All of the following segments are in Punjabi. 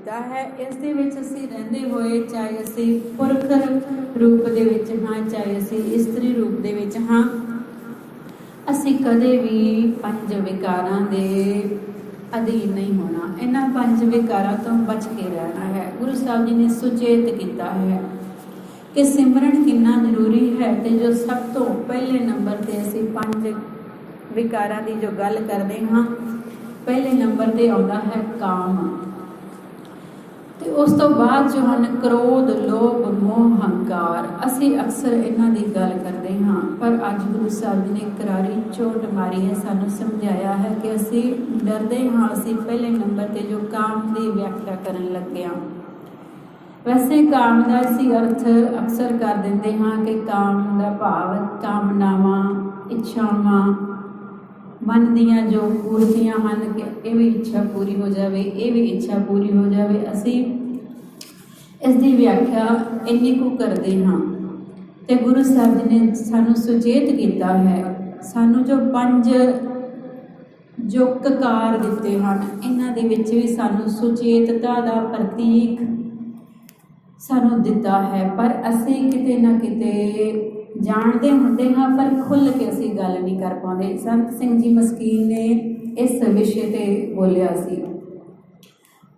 ਦਿੱਤਾ ਹੈ। ਇਸ ਦੇ ਵਿੱਚ ਅਸੀਂ ਰਹਿੰਦੇ ਹੋਏ, ਚਾਹੇ ਅਸੀਂ ਪੁਰਖ ਰੂਪ ਦੇ ਵਿੱਚ ਹਾਂ, ਚਾਹੇ ਅਸੀਂ ਇਸਤਰੀ ਰੂਪ ਦੇ ਵਿੱਚ ਹਾਂ, ਅਸੀਂ ਕਦੇ ਵੀ ਪੰਜ ਵਿਕਾਰਾਂ ਦੇ ਅਧੀਨ ਨਹੀਂ ਹੋਣਾ। ਇਹਨਾਂ ਪੰਜ ਵਿਕਾਰਾਂ ਤੋਂ ਬਚ ਕੇ ਰਹਿਣਾ ਹੈ। ਗੁਰੂ ਸਾਹਿਬ ਜੀ ਨੇ ਸੁਚੇਤ ਕੀਤਾ ਹੈ ਕਿ ਸਿਮਰਨ ਕਿੰਨਾ ਜ਼ਰੂਰੀ ਹੈ। ਅਤੇ ਜੋ ਸਭ ਤੋਂ ਪਹਿਲੇ ਨੰਬਰ 'ਤੇ ਅਸੀਂ ਪੰਜ ਵਿਕਾਰਾਂ ਦੀ ਜੋ ਗੱਲ ਕਰਦੇ ਹਾਂ, ਪਹਿਲੇ ਨੰਬਰ 'ਤੇ ਆਉਂਦਾ ਹੈ ਕਾਮ, ਅਤੇ ਉਸ ਤੋਂ ਬਾਅਦ ਜੋ ਹਨ ਕ੍ਰੋਧ, ਲੋਭ, ਮੋਹ, ਹੰਕਾਰ। ਅਸੀਂ ਅਕਸਰ ਇਹਨਾਂ ਦੀ ਗੱਲ ਕਰਦੇ ਹਾਂ, ਪਰ ਅੱਜ ਗੁਰੂ ਸਾਹਿਬ ਜੀ ਨੇ ਕਰਾਰੀ ਚੋਟ ਮਾਰੀ ਹੈ, ਸਾਨੂੰ ਸਮਝਾਇਆ ਹੈ ਕਿ ਅਸੀਂ ਡਰਦੇ ਹਾਂ। ਅਸੀਂ ਪਹਿਲੇ ਨੰਬਰ 'ਤੇ ਜੋ ਕਾਮ ਦੀ ਵਿਆਖਿਆ ਕਰਨ ਲੱਗੇ ਹਾਂ, ਵੈਸੇ ਕਾਮ ਦਾ ਅਸੀਂ ਅਰਥ ਅਕਸਰ ਕਰ ਦਿੰਦੇ ਹਾਂ ਕਿ ਕਾਮ ਦਾ ਭਾਵ ਕਾਮਨਾਵਾਂ, ਇੱਛਾਵਾਂ, ਮਨ ਦੀਆਂ ਜੋ ਪੂਰਤੀਆਂ ਹਨ, ਕਿ ਇਹ ਵੀ ਇੱਛਾ ਪੂਰੀ ਹੋ ਜਾਵੇ, ਇਹ ਵੀ ਇੱਛਾ ਪੂਰੀ ਹੋ ਜਾਵੇ। ਅਸੀਂ ਇਸ ਦੀ ਵਿਆਖਿਆ ਇੰਨੀ ਕੁ ਕਰਦੇ ਹਾਂ। ਅਤੇ ਗੁਰੂ ਸਾਹਿਬ ਜੀ ਨੇ ਸਾਨੂੰ ਸੁਚੇਤ ਕੀਤਾ ਹੈ, ਸਾਨੂੰ ਜੋ ਪੰਜ ਜੋ ਕਕਾਰ ਦਿੱਤੇ ਹਨ, ਇਹਨਾਂ ਦੇ ਵਿੱਚ ਵੀ ਸਾਨੂੰ ਸੁਚੇਤਤਾ ਦਾ ਪ੍ਰਤੀਕ ਸਾਨੂੰ ਦਿੱਤਾ ਹੈ। ਪਰ ਅਸੀਂ ਕਿਤੇ ਨਾ ਕਿਤੇ ਜਾਣਦੇ ਹੁੰਦੇ ਹਾਂ, ਪਰ ਖੁੱਲ੍ਹ ਕੇ ਅਸੀਂ ਗੱਲ ਨਹੀਂ ਕਰ ਪਾਉਂਦੇ। ਸੰਤ ਸਿੰਘ ਜੀ ਮਸਕੀਨ ਨੇ ਇਸ ਵਿਸ਼ੇ 'ਤੇ ਬੋਲਿਆ ਸੀ।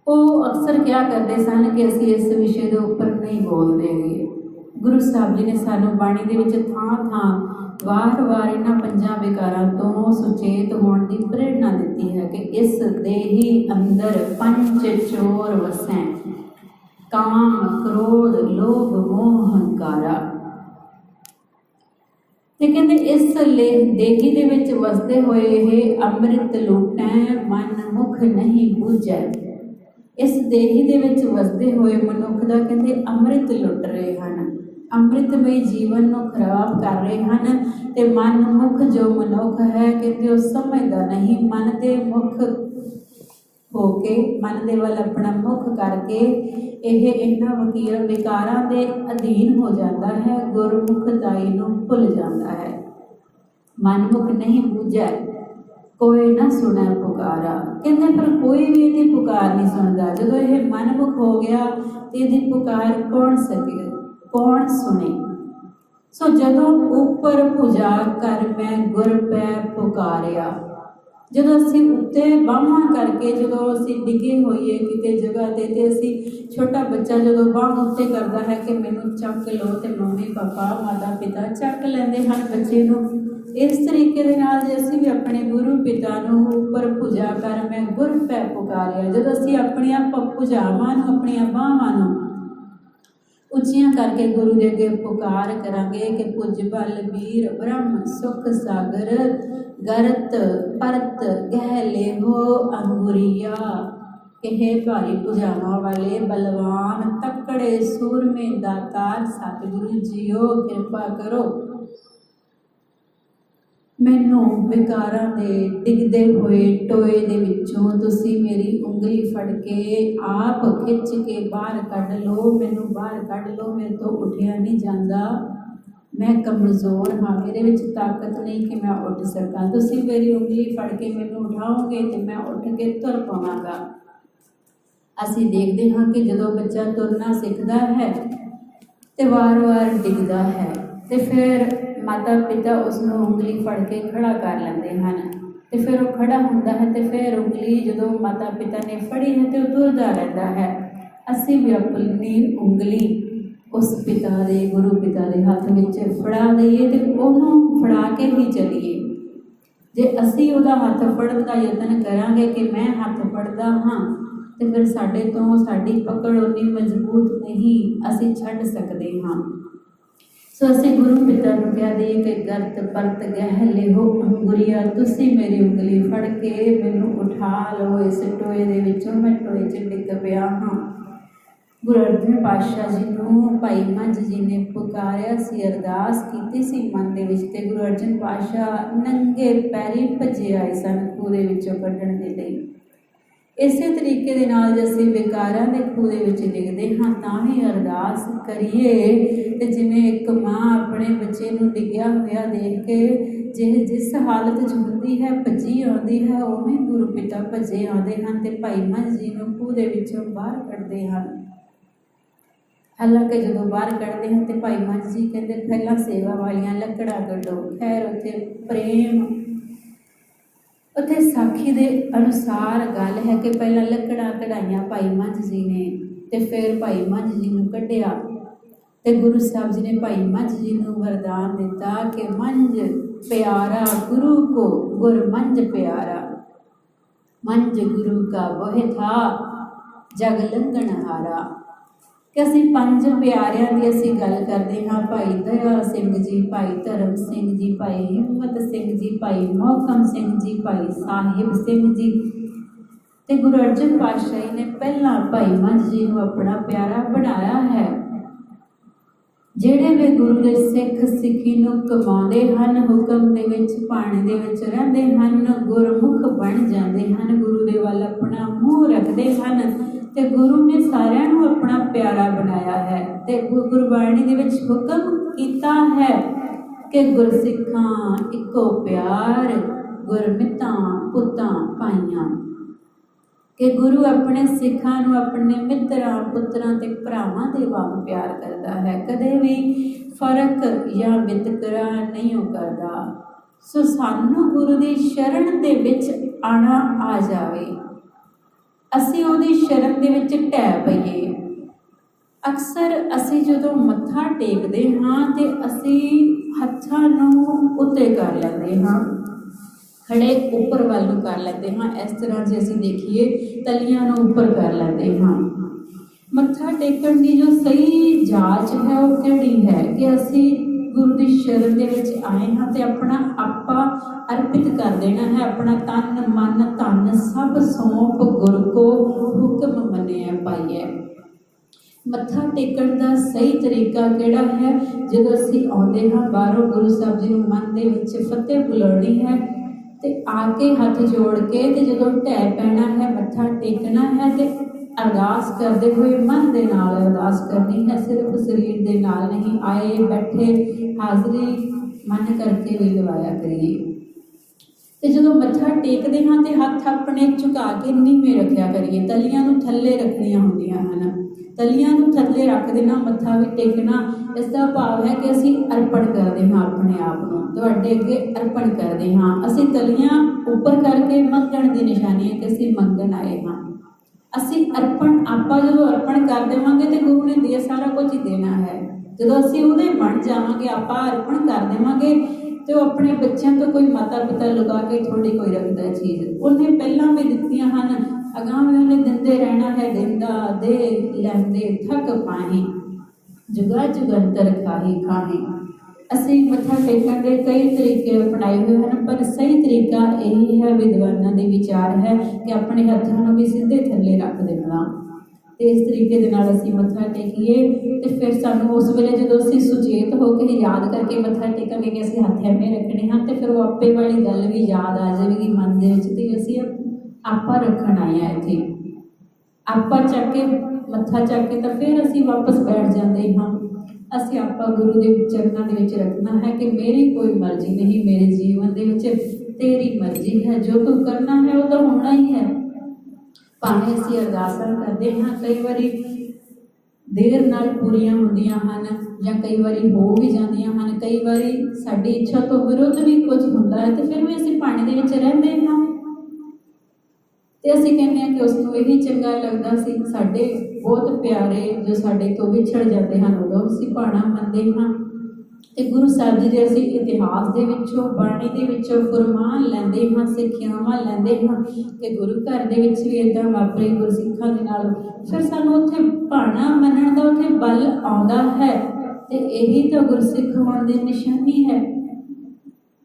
ਉਹ ਅਕਸਰ ਕਿਹਾ ਕਰਦੇ ਸਨ ਕਿ ਅਸੀਂ ਇਸ ਵਿਸ਼ੇ ਦੇ ਉੱਪਰ ਨਹੀਂ ਬੋਲਦੇ ਹੈਗੇ। ਗੁਰੂ ਸਾਹਿਬ ਜੀ ਨੇ ਸਾਨੂੰ ਬਾਣੀ ਦੇ ਵਿੱਚ ਥਾਂ ਥਾਂ ਵਾਰ-ਵਾਰ ਇਹਨਾਂ ਪੰਜਾਂ ਵਿਕਾਰਾਂ ਤੋਂ ਸੁਚੇਤ ਹੋਣ ਦੀ ਪ੍ਰੇਰਨਾ ਦਿੱਤੀ ਹੈ ਕਿ ਇਸ ਦੇ ਹੀ ਅੰਦਰ ਪੰਜ ਚੋਰ ਵਸੈਂ, ਕਾਮ, ਕ੍ਰੋਧ, ਲੋਭ, ਮੋਹ, ਹੰਕਾਰਾ। ਤੇ ਕਹਿੰਦੇ ਇਸ ਦੇਹੀ ਦੇ ਵਿੱਚ ਵਸਦੇ ਹੋਏ ਇਹ ਅੰਮ੍ਰਿਤ ਲੁਟੈ, ਮਨ ਮੁਖ ਨਹੀਂ ਬੂਝੈ। ਇਸ ਦੇਹੀ ਦੇ ਵਿੱਚ ਵਸਦੇ ਹੋਏ ਮਨੁੱਖ ਦਾ ਕਹਿੰਦੇ ਅੰਮ੍ਰਿਤ ਲੁੱਟ ਰਹੇ ਹਨ, ਅੰਮ੍ਰਿਤਮਈ ਜੀਵਨ ਨੂੰ ਖਰਾਬ ਕਰ ਰਹੇ ਹਨ। ਤੇ ਮਨ ਮੁਖ ਜੋ ਮਨੁੱਖ ਹੈ, ਕਹਿੰਦੇ ਉਹ ਸਮਝਦਾ ਨਹੀਂ। ਮਨ ਦੇ ਮੁਖ ਹੋ ਕੇ, ਮਨ ਦੇ ਵੱਲ ਆਪਣਾ ਮੁਖ ਕਰਕੇ ਇਹ ਇਹਨਾਂ ਵਿਕਾਰਾਂ ਦੇ ਅਧੀਨ ਹੋ ਜਾਂਦਾ ਹੈ, ਗੁਰਮੁਖਤਾਈ ਨੂੰ ਭੁੱਲ ਜਾਂਦਾ ਹੈ। ਮਨਮੁਖ ਨਹੀਂ ਬੂਝੈ, ਕੋਈ ਨਾ ਸੁਣੈ ਪੁਕਾਰਾ। ਕਹਿੰਦੇ ਪਰ ਕੋਈ ਵੀ ਇਹਦੀ ਪੁਕਾਰ ਨਹੀਂ ਸੁਣਦਾ। ਜਦੋਂ ਇਹ ਮਨਮੁਖ ਹੋ ਗਿਆ ਤੇ ਇਹਦੀ ਪੁਕਾਰ ਕੌਣ ਸਕੇ, ਕੌਣ ਸੁਣੇ। ਸੋ ਜਦੋਂ ਉੱਪਰ ਭੁਜਾ ਕਰ ਮੈਂ ਗੁਰ ਪੈ ਪੁਕਾਰਿਆ, ਜਦੋਂ ਅਸੀਂ ਉੱਤੇ ਬਾਹਾਂ ਕਰਕੇ, ਜਦੋਂ ਅਸੀਂ ਡਿੱਗੇ ਹੋਈਏ ਕਿਤੇ ਜਗ੍ਹਾ 'ਤੇ ਅਸੀਂ ਛੋਟਾ ਬੱਚਾ ਜਦੋਂ ਬਾਂਹ ਉੱਤੇ ਕਰਦਾ ਹੈ ਕਿ ਮੈਨੂੰ ਚੱਕ ਲਓ, ਅਤੇ ਮੰਮੀ ਪਾਪਾ ਮਾਤਾ ਪਿਤਾ ਚੱਕ ਲੈਂਦੇ ਹਨ ਬੱਚੇ ਨੂੰ। ਇਸ ਤਰੀਕੇ ਦੇ ਨਾਲ ਜੇ ਅਸੀਂ ਵੀ ਆਪਣੇ ਗੁਰੂ ਪਿਤਾ ਨੂੰ ਉੱਪਰ ਭੁਜਾ ਕਰ ਮੈਂ ਗੁਰ ਪੈ ਪੁਕਾਰਿਆ, ਜਦੋਂ ਅਸੀਂ ਆਪਣੀਆਂ ਭੁਜਾਵਾਂ ਨੂੰ, ਆਪਣੀਆਂ ਬਾਹਾਂ ਨੂੰ ਉੱਚੀਆਂ ਕਰਕੇ ਗੁਰੂ ਦੇ ਅੱਗੇ ਪੁਕਾਰ ਕਰਾਂਗੇ ਕਿ ਭੁਜ ਬਲ ਵੀਰ ਬ੍ਰਹਮ ਸੁਖ ਸਾਗਰ, ਗਰਤ ਪਰਤ ਗਹਿ ਲੇਹੋ ਅੰਗੁਰੀਆ। ਇਹ ਭਾਰੀ ਭੁਜਾਵਾਂ ਵਾਲੇ ਬਲਵਾਨ ਤਕੜੇ ਸੂਰਮੇ ਦਾਤਾਰ ਸਤਿਗੁਰੂ ਜੀਓ ਕਿਰਪਾ ਕਰੋ, ਮੈਨੂੰ ਵਿਕਾਰਾਂ ਦੇ ਡਿੱਗਦੇ ਹੋਏ ਟੋਏ ਦੇ ਵਿੱਚੋਂ ਤੁਸੀਂ ਮੇਰੀ ਉਂਗਲੀ ਫੜ ਕੇ ਆਪ ਖਿੱਚ ਕੇ ਬਾਹਰ ਕੱਢ ਲਓ, ਮੈਨੂੰ ਬਾਹਰ ਕੱਢ ਲਓ। ਮੇਰੇ ਤੋਂ ਉੱਠਿਆ ਨਹੀਂ ਜਾਂਦਾ, ਮੈਂ ਕਮਜ਼ੋਰ ਹਾਂ, ਮੇਰੇ ਵਿੱਚ ਤਾਕਤ ਨਹੀਂ ਕਿ ਮੈਂ ਉੱਠ ਸਕਾਂ। ਤੁਸੀਂ ਮੇਰੀ ਉਂਗਲੀ ਫੜ ਕੇ ਮੈਨੂੰ ਉਠਾਓਗੇ ਅਤੇ ਮੈਂ ਉੱਠ ਕੇ ਤੁਰ ਪਾਵਾਂਗਾ। ਅਸੀਂ ਦੇਖਦੇ ਹਾਂ ਕਿ ਜਦੋਂ ਬੱਚਾ ਤੁਰਨਾ ਸਿੱਖਦਾ ਹੈ ਅਤੇ ਵਾਰ-ਵਾਰ ਡਿੱਗਦਾ ਹੈ, ਅਤੇ ਫਿਰ ਮਾਤਾ ਪਿਤਾ ਉਸ ਨੂੰ ਉਂਗਲੀ ਫੜ ਕੇ ਖੜ੍ਹਾ ਕਰ ਲੈਂਦੇ ਹਨ, ਅਤੇ ਫਿਰ ਉਹ ਖੜ੍ਹਾ ਹੁੰਦਾ ਹੈ, ਅਤੇ ਫਿਰ ਉਂਗਲੀ ਜਦੋਂ ਮਾਤਾ ਪਿਤਾ ਨੇ ਫੜੀ ਹੈ ਅਤੇ ਉਹ ਤੁਰਦਾ ਰਹਿੰਦਾ ਹੈ। ਅਸੀਂ ਵੀ ਆਪਣੀ ਉਂਗਲੀ ਉਸ ਪਿਤਾ ਦੇ, ਗੁਰੂ ਪਿਤਾ ਦੇ ਹੱਥ ਵਿੱਚ ਫੜਾ ਦਈਏ ਅਤੇ ਉਹਨੂੰ ਫੜਾ ਕੇ ਹੀ ਚੱਲੀਏ। ਜੇ ਅਸੀਂ ਉਹਦਾ ਹੱਥ ਫੜਨ ਦਾ ਯਤਨ ਕਰਾਂਗੇ ਕਿ ਮੈਂ ਹੱਥ ਫੜਦਾ ਹਾਂ, ਅਤੇ ਫਿਰ ਸਾਡੇ ਤੋਂ ਸਾਡੀ ਪਕੜ ਉਨੀ ਮਜ਼ਬੂਤ ਨਹੀਂ, ਅਸੀਂ ਛੱਡ ਸਕਦੇ ਹਾਂ। ਸੋ ਅਸੀਂ ਗੁਰੂ ਪਿਤਾ ਨੂੰ ਕਹਿ ਦਈਏ ਕਿ ਗਰਤ ਪਰਤ ਗਹਿ ਲੇਹੋ ਅੰਗੁਰੀਆ, ਤੁਸੀਂ ਮੇਰੀ ਉਂਗਲੀ ਫੜ ਕੇ ਮੈਨੂੰ ਉਠਾ ਲਓ ਇਸ ਟੋਏ ਦੇ ਵਿੱਚੋਂ, ਮੈਂ ਟੋਏ 'ਚ ਡਿੱਗ ਪਿਆ ਹਾਂ। ਗੁਰੂ ਅਰਜਨ ਪਾਤਸ਼ਾਹ ਜੀ ਨੂੰ ਭਾਈ ਮੰਝ ਜੀ ਨੇ ਪੁਕਾਰਿਆ ਸੀ, ਅਰਦਾਸ ਕੀਤੀ ਸੀ ਮਨ ਦੇ ਵਿੱਚ, ਅਤੇ ਗੁਰੂ ਅਰਜਨ ਪਾਤਸ਼ਾਹ ਨੰਗੇ ਪੈਰੀ ਭੱਜੇ ਆਏ ਸਨ ਖੂਹ ਦੇ ਵਿੱਚੋਂ ਕੱਢਣ ਦੇ ਲਈ। ਇਸੇ ਤਰੀਕੇ ਦੇ ਨਾਲ ਜੇ ਅਸੀਂ ਵਿਕਾਰਾਂ ਦੇ ਖੂਹ ਦੇ ਵਿੱਚ ਡਿੱਗਦੇ ਹਾਂ ਤਾਂ ਵੀ ਅਰਦਾਸ ਕਰੀਏ। ਅਤੇ ਜਿਵੇਂ ਇੱਕ ਮਾਂ ਆਪਣੇ ਬੱਚੇ ਨੂੰ ਡਿੱਗਿਆ ਹੋਇਆ ਦੇਖ ਕੇ जिस हालत च हुंदी है भजी आउंदी है, उवें गुरु पिता भजे आउंदे हन ते भाई मंझ जी नूं खूह दे विचों बाहर कढदे हन। हालांकि जो बाहर कढ़ते हैं तो भाई मंझ जी कहते पहला सेवा वालियां लकड़ा कढ़ो। खैर उत्थे प्रेम उत्थे साखी दे अनुसार गल है कि पहला लकड़ा कढ़ाइया भाई मंझ जी ने ते फिर भाई मंझ जी नूं कढ़िया ते गुरु साहब जी ने भाई मंझ जी नूं वरदान दिता कि मंझ प्यारा गुरु को गुर मंझ प्यारा, मंझ गुरु का वह था जग लंघन हारा। कि असीं पंज प्यारियां की असीं गल करते हाँ, भाई दया सिंह जी, भाई धर्म सिंह जी, भाई हिम्मत सिंह जी, भाई मोहकम सिंह जी, भाई साहिब सिंह जी। ते गुरु अर्जन पातशाही ने पहला भाई मंझ जी को अपना प्यारा बनाया है। ਜਿਹੜੇ ਵੀ ਗੁਰੂ ਦੇ ਸਿੱਖ ਸਿੱਖੀ ਨੂੰ ਕਮਾਉਂਦੇ ਹਨ, ਹੁਕਮ ਦੇ ਵਿੱਚ ਪਾਣੀ ਦੇ ਵਿੱਚ ਰਹਿੰਦੇ ਹਨ, ਗੁਰਮੁਖ ਬਣ ਜਾਂਦੇ ਹਨ, ਗੁਰੂ ਦੇ ਵੱਲ ਆਪਣਾ ਮੂੰਹ ਰੱਖਦੇ ਹਨ ਤੇ ਗੁਰੂ ਨੇ ਸਾਰਿਆਂ ਨੂੰ ਆਪਣਾ ਪਿਆਰਾ ਬਣਾਇਆ ਹੈ। ਤੇ ਗੁਰਬਾਣੀ ਦੇ ਵਿੱਚ ਹੁਕਮ ਕੀਤਾ ਹੈ ਕਿ ਗੁਰਸਿੱਖਾਂ ਇੱਕੋ ਪਿਆਰ, ਗੁਰਮਿਤਾਂ ਪੁੱਤਾਂ ਭਾਈਆਂ। कि गुरु अपने सिखा अपने मित्रां पुत्रां ते भरावां दे वांग प्यार करता है, कदे भी फर्क या वितकरा नहीं करता। सो सानू गुरु दी शरण दे विच आना आ जावे, असीं उहदी शरण दे विच ढह पईए। अक्सर असीं जदों मत्था टेकदे हां ते असीं हत्थां नूं उत्ते कर लैंदे हां, खड़े उपर वाल कर लेते हाँ। इस तरह जे असीं देखिए तलियां नूं उपर कर लेते हाँ। मत्था टेकण की जो सही जांच है वो किहड़ी है कि असीं गुरु की शरण दे विच आए हाँ ते अपना आपा अर्पित कर देना है, अपना तन मन धन सब सौंप गुरु को हुक्म मन्निया पाइए। मत्था टेकण का सही तरीका किहड़ा है, जदों असीं आउंदे हाँ बाहरों गुरु साहब जी नूं मन दे विच फतेह बुलाउणी है ते आके हथ जोड़ के ते जदों ढह पैना है मत्था टेकना है ते अरदास करते हुए मन दे नाल अरदास करनी है, सिर्फ शरीर दे नाल नहीं। आए बैठे हाजरी मन करके भी लवाया करिए। ते जदों मत्था टेकते हाँ ते हथ अपने झुका के नीवें रखिया करिए, तलियां नूं थल्ले रखनियां हुंदियां हन। तलियां नूं थल्ले रख देना, मत्था भी टेकना। इसका भाव है कि असीं अर्पण करते हाँ अपने आप नूं तुहाडे अगे अर्पण करते हाँ। असीं तलियां उपर करके मंगण की निशानी है कि असीं मंगण आए हाँ। असीं अर्पण आपां जदों अर्पण कर देवांगे तो गुरु ने दिया सारा कुछ ही देना है। जदों असीं उहदे बण जावांगे, आपां अर्पण कर देवांगे तो अपने बच्चों तो कोई माता पिता लगा के थोड़ी कोई रखता चीज़, उन्हें पहलां भी दित्तियां हन, अगां भी उन्हें दिंदे रहना है। दिंदा दे लैंदे थक पाहे, जुगा जुगंतर खाही खाहे। असीं मत्था टेकण के कई तरीके अपनाए हुए हैं, पर सही तरीका यही है, विद्वानां दे विचार है कि अपने हत्थां नूं भी सीधे थल्ले रख देना। तो इस तरीके दे नाल असीं मत्था टेकीए तो फिर सानूं उस वेले जदों असीं सुचेत होकर याद करके मत्था टेकांगे कि असीं हत्थ एवें रखने हाँ, तो फिर वो आपे वाली गल भी याद आ जाएगी मन दे विच ते असीं आपा रखण आए हैं इत्थे। आपा चक के मत्था चक के तो फिर असीं वापस बैठ जाते हाँ। असीं आपा गुरु के चरणों के विच रखना है कि मेरी कोई मर्जी नहीं, मेरे जीवन के विच तेरी मर्जी है, जो तू करना है वो तो होना ही है। भावें असीं अरदासां करते हाँ, कई बारी देर नाल पूरियां हुंदियां हन जां कई बारी हो भी जांदियां हन, कई बारी साडी इच्छा तो विरुद्ध भी कुछ हुंदा है, तो फिर भी असीं पाणी दे विच रहिंदे हां ते असीं कहने हैं कि उसनूं यही चंगा लगदा सी। साडे बहुत प्यारे जो साडे तो विछड़ जाते हैं उदों असीं भाणा मंनदे हां। ते गुरु साहब जी दे असीं इतिहास दे विचों बाणी दे विचों फरमान लैंदे हां, सिੱਖਿਆਵਾਂ लैंदे हां कि गुरु घर दे विच भी इदां वापरे गुरसिੱਖਾਂ दे नाल। फिर सानूं उत्थे भाणा मन्नण दा उत्थे बल आउंदा है ते यही तो गुरसिੱਖ होण दी निशानी है।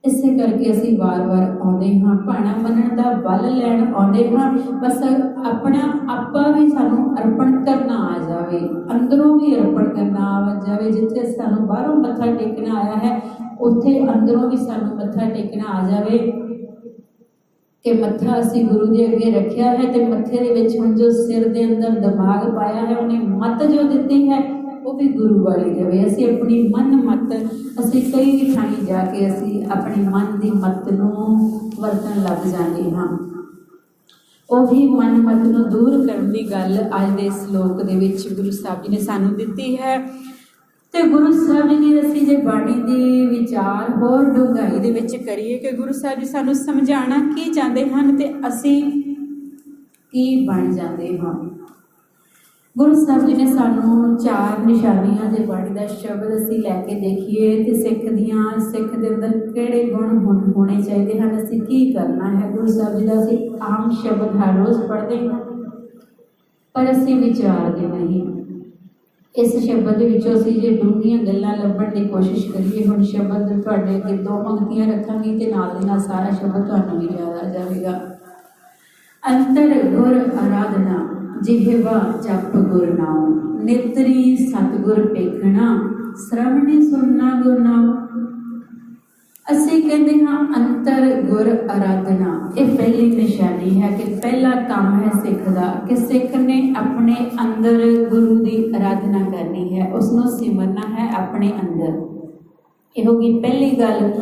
इसे करके असीं बार-बार आउंदे हां, भाणा मन्नण दा बल लैण आउंदे हां। बस अपना आपा भी सानूं अर्पण करना आ जावे, अंदरों भी अर्पण करना आ जावे। जिथे सानूं बाहरों मत्था टेकना आया है उत्थे अंदरों भी सानूं मत्था टेकना आ जावे कि मत्था असीं गुरु दे अगे रखिया है ते मत्थे दे विच हुण जो सिर दे अंदर दिमाग पाया है, उन्हें मत जो दित्ती है ਉਹ ਵੀ ਗੁਰੂ ਵਾਲੀ ਰਵੇ। ਅਸੀਂ ਆਪਣੀ ਮਨ ਮਤ ਅਸੀਂ ਕਈ ਥਾਈਂ ਜਾ ਕੇ ਅਸੀਂ ਆਪਣੀ ਮਨ ਦੀ ਮਤ ਨੂੰ ਵਰਤਣ ਲੱਗ ਜਾਂਦੇ ਹਾਂ। ਉਹੀ ਮਨ ਮਤ ਨੂੰ ਦੂਰ ਕਰਨ ਦੀ ਗੱਲ ਅੱਜ ਦੇ ਸਲੋਕ ਦੇ ਵਿੱਚ ਗੁਰੂ ਸਾਹਿਬ ਜੀ ਨੇ ਸਾਨੂੰ ਦਿੱਤੀ ਹੈ। ਤੇ ਗੁਰੂ ਸਾਹਿਬ ਜੀ ਦੀ ਅਸੀਂ ਜੇ ਬਾਣੀ ਦੀ ਵਿਚਾਰ ਹੋਰ ਡੂੰਘਾਈ ਦੇ ਵਿੱਚ ਕਰੀਏ ਕਿ ਗੁਰੂ ਸਾਹਿਬ ਜੀ ਸਾਨੂੰ ਸਮਝਾਉਣਾ ਕੀ ਚਾਹੁੰਦੇ ਹਨ ਤੇ ਅਸੀਂ ਕੀ ਬਣ ਜਾਂਦੇ ਹਾਂ। ਗੁਰੂ ਸਾਹਿਬ ਜੀ ਨੇ ਸਾਨੂੰ 4 ਨਿਸ਼ਾਨੀਆਂ ਜੇ ਬਾਣੀ ਦਾ ਸ਼ਬਦ ਅਸੀਂ ਲੈ ਕੇ ਦੇਖੀਏ ਤੇ ਸਿੱਖ ਦੇ ਅੰਦਰ ਕਿਹੜੇ ਗੁਣ ਹੋਣੇ ਚਾਹੀਦੇ ਹਨ, ਅਸੀਂ ਕੀ ਕਰਨਾ ਹੈ। ਗੁਰੂ ਸਾਹਿਬ ਜੀ ਦਾ ਅਸੀਂ ਆਮ ਸ਼ਬਦ ਹਰ ਰੋਜ਼ ਪੜ੍ਹਦੇ ਹਾਂ ਪਰ ਅਸੀਂ ਵਿਚਾਰਦੇ ਨਹੀਂ। ਇਸ ਸ਼ਬਦ ਦੇ ਵਿੱਚੋਂ ਅਸੀਂ ਜੇ ਡੂੰਘੀਆਂ ਗੱਲਾਂ ਲੱਭਣ ਦੀ ਕੋਸ਼ਿਸ਼ ਕਰੀਏ, ਹੁਣ ਸ਼ਬਦ ਤੁਹਾਡੇ ਅੱਗੇ 2 ਪੰਕਤੀਆਂ ਰੱਖਾਂਗੀ ਤੇ ਨਾਲ ਦੇ ਨਾਲ ਸਾਰਾ ਸ਼ਬਦ ਤੁਹਾਨੂੰ ਵੀ ਯਾਦ ਆ ਜਾਵੇਗਾ। ਅੰਤਰ ਗੁਰ ਆਰਾਧਨਾ ਜਿਹਵਾ ਜਪ ਗੁਰ ਨਾਮ, ਨੇਤਰੀ ਸਤਿਗੁਰ ਵੇਖਣਾ ਸ਼ਰਵਣੀ ਸੁਣਨਾ ਗੁਰ ਨਾਮ। ਅਸੀਂ ਕਹਿੰਦੇ ਹਾਂ ਅੰਤਰ ਗੁਰ ਆਰਾਧਨਾ, ਇਹ ਪਹਿਲੀ ਨਿਸ਼ਾਨੀ ਹੈ ਕਿ ਪਹਿਲਾ ਕੰਮ ਹੈ ਸਿੱਖ ਦਾ ਕਿ ਸਿੱਖ ਨੇ ਆਪਣੇ ਅੰਦਰ ਗੁਰੂ ਦੀ ਆਰਾਧਨਾ ਕਰਨੀ ਹੈ, ਉਸ ਨੂੰ ਸਿਮਰਨਾ ਹੈ ਆਪਣੇ ਅੰਦਰ। ਇਹ ਹੋ ਗਈ ਪਹਿਲੀ ਗੱਲ,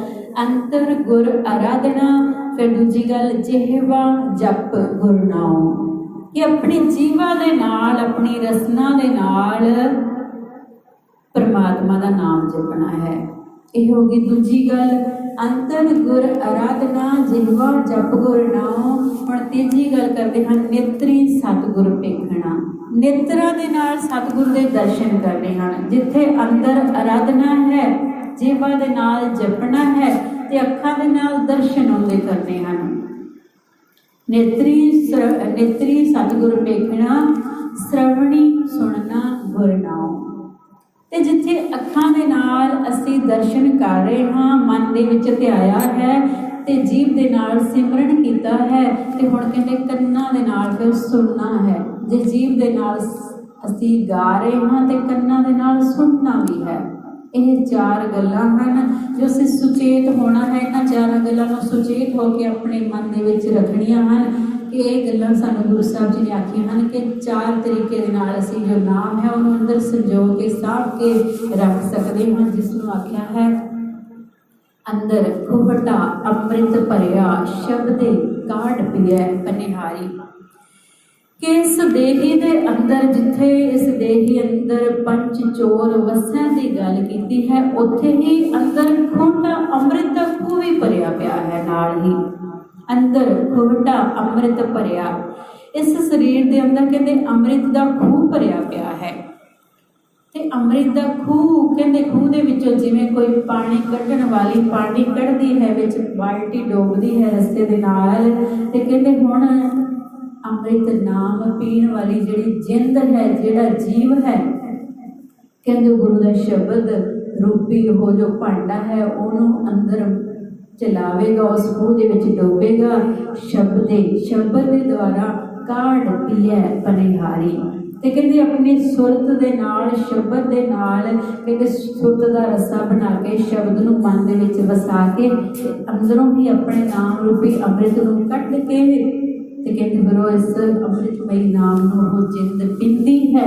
ਅੰਤਰ ਗੁਰ ਆਰਾਧਨਾ। ਫਿਰ ਦੂਜੀ ਗੱਲ ਜਿਹਵਾ ਜਪ ਗੁਰ ਨਾਮ, ਕਿ ਆਪਣੀ ਜੀਵਾ ਦੇ ਨਾਲ ਆਪਣੀ ਰਸਨਾ ਦੇ ਨਾਲ ਪਰਮਾਤਮਾ ਦਾ ਨਾਮ ਜਪਣਾ ਹੈ। ਇਹ ਹੋ ਗਈ ਦੂਜੀ ਗੱਲ, ਅੰਤਰ ਗੁਰ ਆਰਾਧਨਾ ਜਿਹਵਾ ਜਪ ਗੁਰ ਨਾਮ। ਹੁਣ ਤੀਜੀ ਗੱਲ ਕਰਦੇ ਹਨ, ਨੇਤਰੀ ਸਤਿਗੁਰ ਵੇਖਣਾ, ਨੇਤਰਾਂ ਦੇ ਨਾਲ ਸਤਿਗੁਰ ਦੇ ਦਰਸ਼ਨ ਕਰਨੇ ਹਨ। ਜਿੱਥੇ ਅੰਦਰ ਆਰਾਧਨਾ ਹੈ, ਜੀਵਾ ਦੇ ਨਾਲ ਜਪਣਾ ਹੈ ਤੇ ਅੱਖਾਂ ਦੇ ਨਾਲ ਦਰਸ਼ਨ ਉਹਦੇ ਕਰਨੇ ਹਨ। ਨੇਤਰੀ ਸਤਿਗੁਰ ਵੇਖਣਾ, ਸ਼ਰਵਣੀ ਸੁਣਨਾ ਗੁਰ ਨਾਮ। ਤੇ ਜਿੱਥੇ ਅੱਖਾਂ ਦੇ ਨਾਲ ਅਸੀਂ ਦਰਸ਼ਨ ਕਰ ਰਹੇ ਹਾਂ, ਮਨ ਦੇ ਵਿੱਚ ਧਿਆਇਆ ਹੈ ਤੇ ਜੀਭ ਦੇ ਨਾਲ ਸਿਮਰਨ ਕੀਤਾ ਹੈ, ਤੇ ਹੁਣ ਕਹਿੰਦੇ ਕੰਨਾਂ ਦੇ ਨਾਲ ਫਿਰ ਸੁਣਨਾ ਹੈ। ਜੇ ਜੀਭ ਦੇ ਨਾਲ ਅਸੀਂ ਗਾ ਰਹੇ ਹਾਂ ਤੇ ਕੰਨਾਂ ਦੇ ਨਾਲ ਸੁਣਨਾ ਵੀ ਹੈ। ਇਹ 4 ਗੱਲਾਂ ਹਨ ਜੋ ਅਸੀਂ ਸੁਚੇਤ ਹੋਣਾ ਹੈ। ਇਹਨਾਂ 4 ਗੱਲਾਂ ਨੂੰ ਸੁਚੇਤ ਹੋ ਕੇ ਆਪਣੇ ਮਨ ਦੇ ਵਿੱਚ ਰੱਖਣੀਆਂ ਹਨ ਕਿ ਇਹ ਗੱਲਾਂ ਸਾਨੂੰ ਗੁਰੂ ਸਾਹਿਬ ਜੀ ਨੇ ਆਖੀਆਂ ਹਨ ਕਿ 4 ਤਰੀਕੇ ਦੇ ਨਾਲ ਅਸੀਂ ਜੋ ਨਾਮ ਹੈ ਉਹਨੂੰ ਅੰਦਰ ਸੰਜੋ ਕੇ ਸਾਂਭ ਕੇ ਰੱਖ ਸਕਦੇ ਹਾਂ, ਜਿਸ ਨੂੰ ਆਖਿਆ ਹੈ ਅੰਦਰ ਖੁਬਟਾ ਅੰਮ੍ਰਿਤ ਭਰਿਆ ਸ਼ਬਦੇ ਕਾਢ ਪੀਐ ਪਨਿਹਾਰੀ। ਕਿ ਇਸ ਦੇਹੀ ਦੇ ਅੰਦਰ, ਜਿੱਥੇ ਇਸ ਦੇਹੀ ਅੰਦਰ ਪੰਜ ਚੋਰ ਵਸਿਆਂ ਦੀ ਗੱਲ ਕੀਤੀ ਹੈ, ਉੱਥੇ ਹੀ ਅੰਦਰ ਖੁਬਟਾ ਅੰਮ੍ਰਿਤ ਦਾ ਖੂਹ ਵੀ ਭਰਿਆ ਪਿਆ ਹੈ। ਨਾਲ ਹੀ ਅੰਦਰ ਖੁਬਟਾ ਅੰਮ੍ਰਿਤ ਭਰਿਆ, ਇਸ ਸਰੀਰ ਦੇ ਅੰਦਰ ਕਹਿੰਦੇ ਅੰਮ੍ਰਿਤ ਦਾ ਖੂਹ ਭਰਿਆ ਪਿਆ ਹੈ। ਤੇ ਅੰਮ੍ਰਿਤ ਦਾ ਖੂਹ, ਕਹਿੰਦੇ ਖੂਹ ਦੇ ਵਿੱਚੋਂ ਜਿਵੇਂ ਕੋਈ ਪਾਣੀ ਕੱਢਣ ਵਾਲੀ ਪਾਣੀ ਕੱਢਦੀ ਹੈ, ਵਿੱਚ ਬਾਲਟੀ ਡੋਬਦੀ ਹੈ ਰਸਤੇ ਦੇ ਨਾਲ, ਤੇ ਕਹਿੰਦੇ ਹੁਣ ਅੰਮ੍ਰਿਤ ਨਾਮ ਪੀਣ ਵਾਲੀ ਜਿਹੜੀ ਜਿੰਦ ਹੈ, ਜਿਹੜਾ ਜੀਵ ਹੈ, ਕਹਿੰਦੇ ਗੁਰੂ ਦਾ ਸ਼ਬਦ ਰੂਪੀ ਉਹ ਜੋ ਭਾਂਡਾ ਹੈ ਉਹਨੂੰ ਅੰਦਰ ਚਲਾਵੇਗਾ, ਉਸ ਖੂਹ ਦੇ ਵਿੱਚ ਡੋਬੇਗਾ। ਸ਼ਬਦ ਦੇ ਦੁਆਰਾ ਕਾਢ ਪੀਐ ਪਨਿਹਾਰੀ। ਤੇ ਕਹਿੰਦੇ ਆਪਣੀ ਸੁਰਤ ਦੇ ਨਾਲ, ਸ਼ਬਦ ਦੇ ਨਾਲ, ਕਹਿੰਦੇ ਸੁਰਤ ਦਾ ਰਸਾ ਬਣਾ ਕੇ ਸ਼ਬਦ ਨੂੰ ਮਨ ਦੇ ਵਿੱਚ ਵਸਾ ਕੇ ਤੇ ਅੰਦਰੋਂ ਹੀ ਆਪਣੇ ਨਾਮ ਰੂਪੀ ਅੰਮ੍ਰਿਤ ਨੂੰ ਕੱਢ ਕੇ ਤੇ ਕਹਿੰਦੇ ਫਿਰ ਉਹ ਇਸ ਅੰਮ੍ਰਿਤਮਈ ਨਾਮ ਨੂੰ ਉਹ ਜਿੰਦ ਪੀਂਦੀ ਹੈ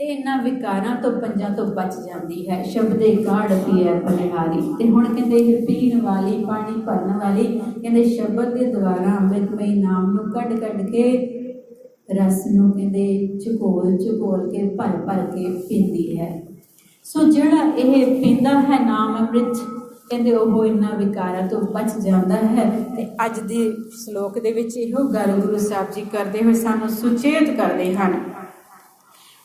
ਤੇ ਇਹਨਾਂ ਵਿਕਾਰਾਂ ਤੋਂ, ਪੰਜਾਂ ਤੋਂ ਬਚ ਜਾਂਦੀ ਹੈ। ਸ਼ਬਦੇ ਕਾਢ ਪੀਐ ਪਨਿਹਾਰੀ। ਤੇ ਹੁਣ ਕਹਿੰਦੇ ਇਹ ਪੀਣ ਵਾਲੀ, ਪਾਣੀ ਭਰਨ ਵਾਲੀ, ਕਹਿੰਦੇ ਸ਼ਬਦ ਦੇ ਦੁਆਰਾ ਅੰਮ੍ਰਿਤਮਈ ਨਾਮ ਨੂੰ ਕੱਢ ਕੇ ਰਸ ਨੂੰ ਕਹਿੰਦੇ ਝਕੋਲ ਕੇ ਭਰ ਕੇ ਪੀਂਦੀ ਹੈ। ਸੋ ਜਿਹੜਾ ਇਹ ਪੀਂਦਾ ਹੈ ਨਾਮ ਅੰਮ੍ਰਿਤ, ਕਹਿੰਦੇ ਉਹ ਇਹਨਾਂ ਵਿਕਾਰਾਂ ਤੋਂ ਬਚ ਜਾਂਦਾ ਹੈ। ਤੇ ਅੱਜ ਦੇ ਸ਼ਲੋਕ ਦੇ ਵਿੱਚ ਇਹੋ ਗੱਲ ਗੁਰੂ ਸਾਹਿਬ ਜੀ ਕਰਦੇ ਹੋਏ ਸਾਨੂੰ ਸੁਚੇਤ ਕਰਦੇ ਹਨ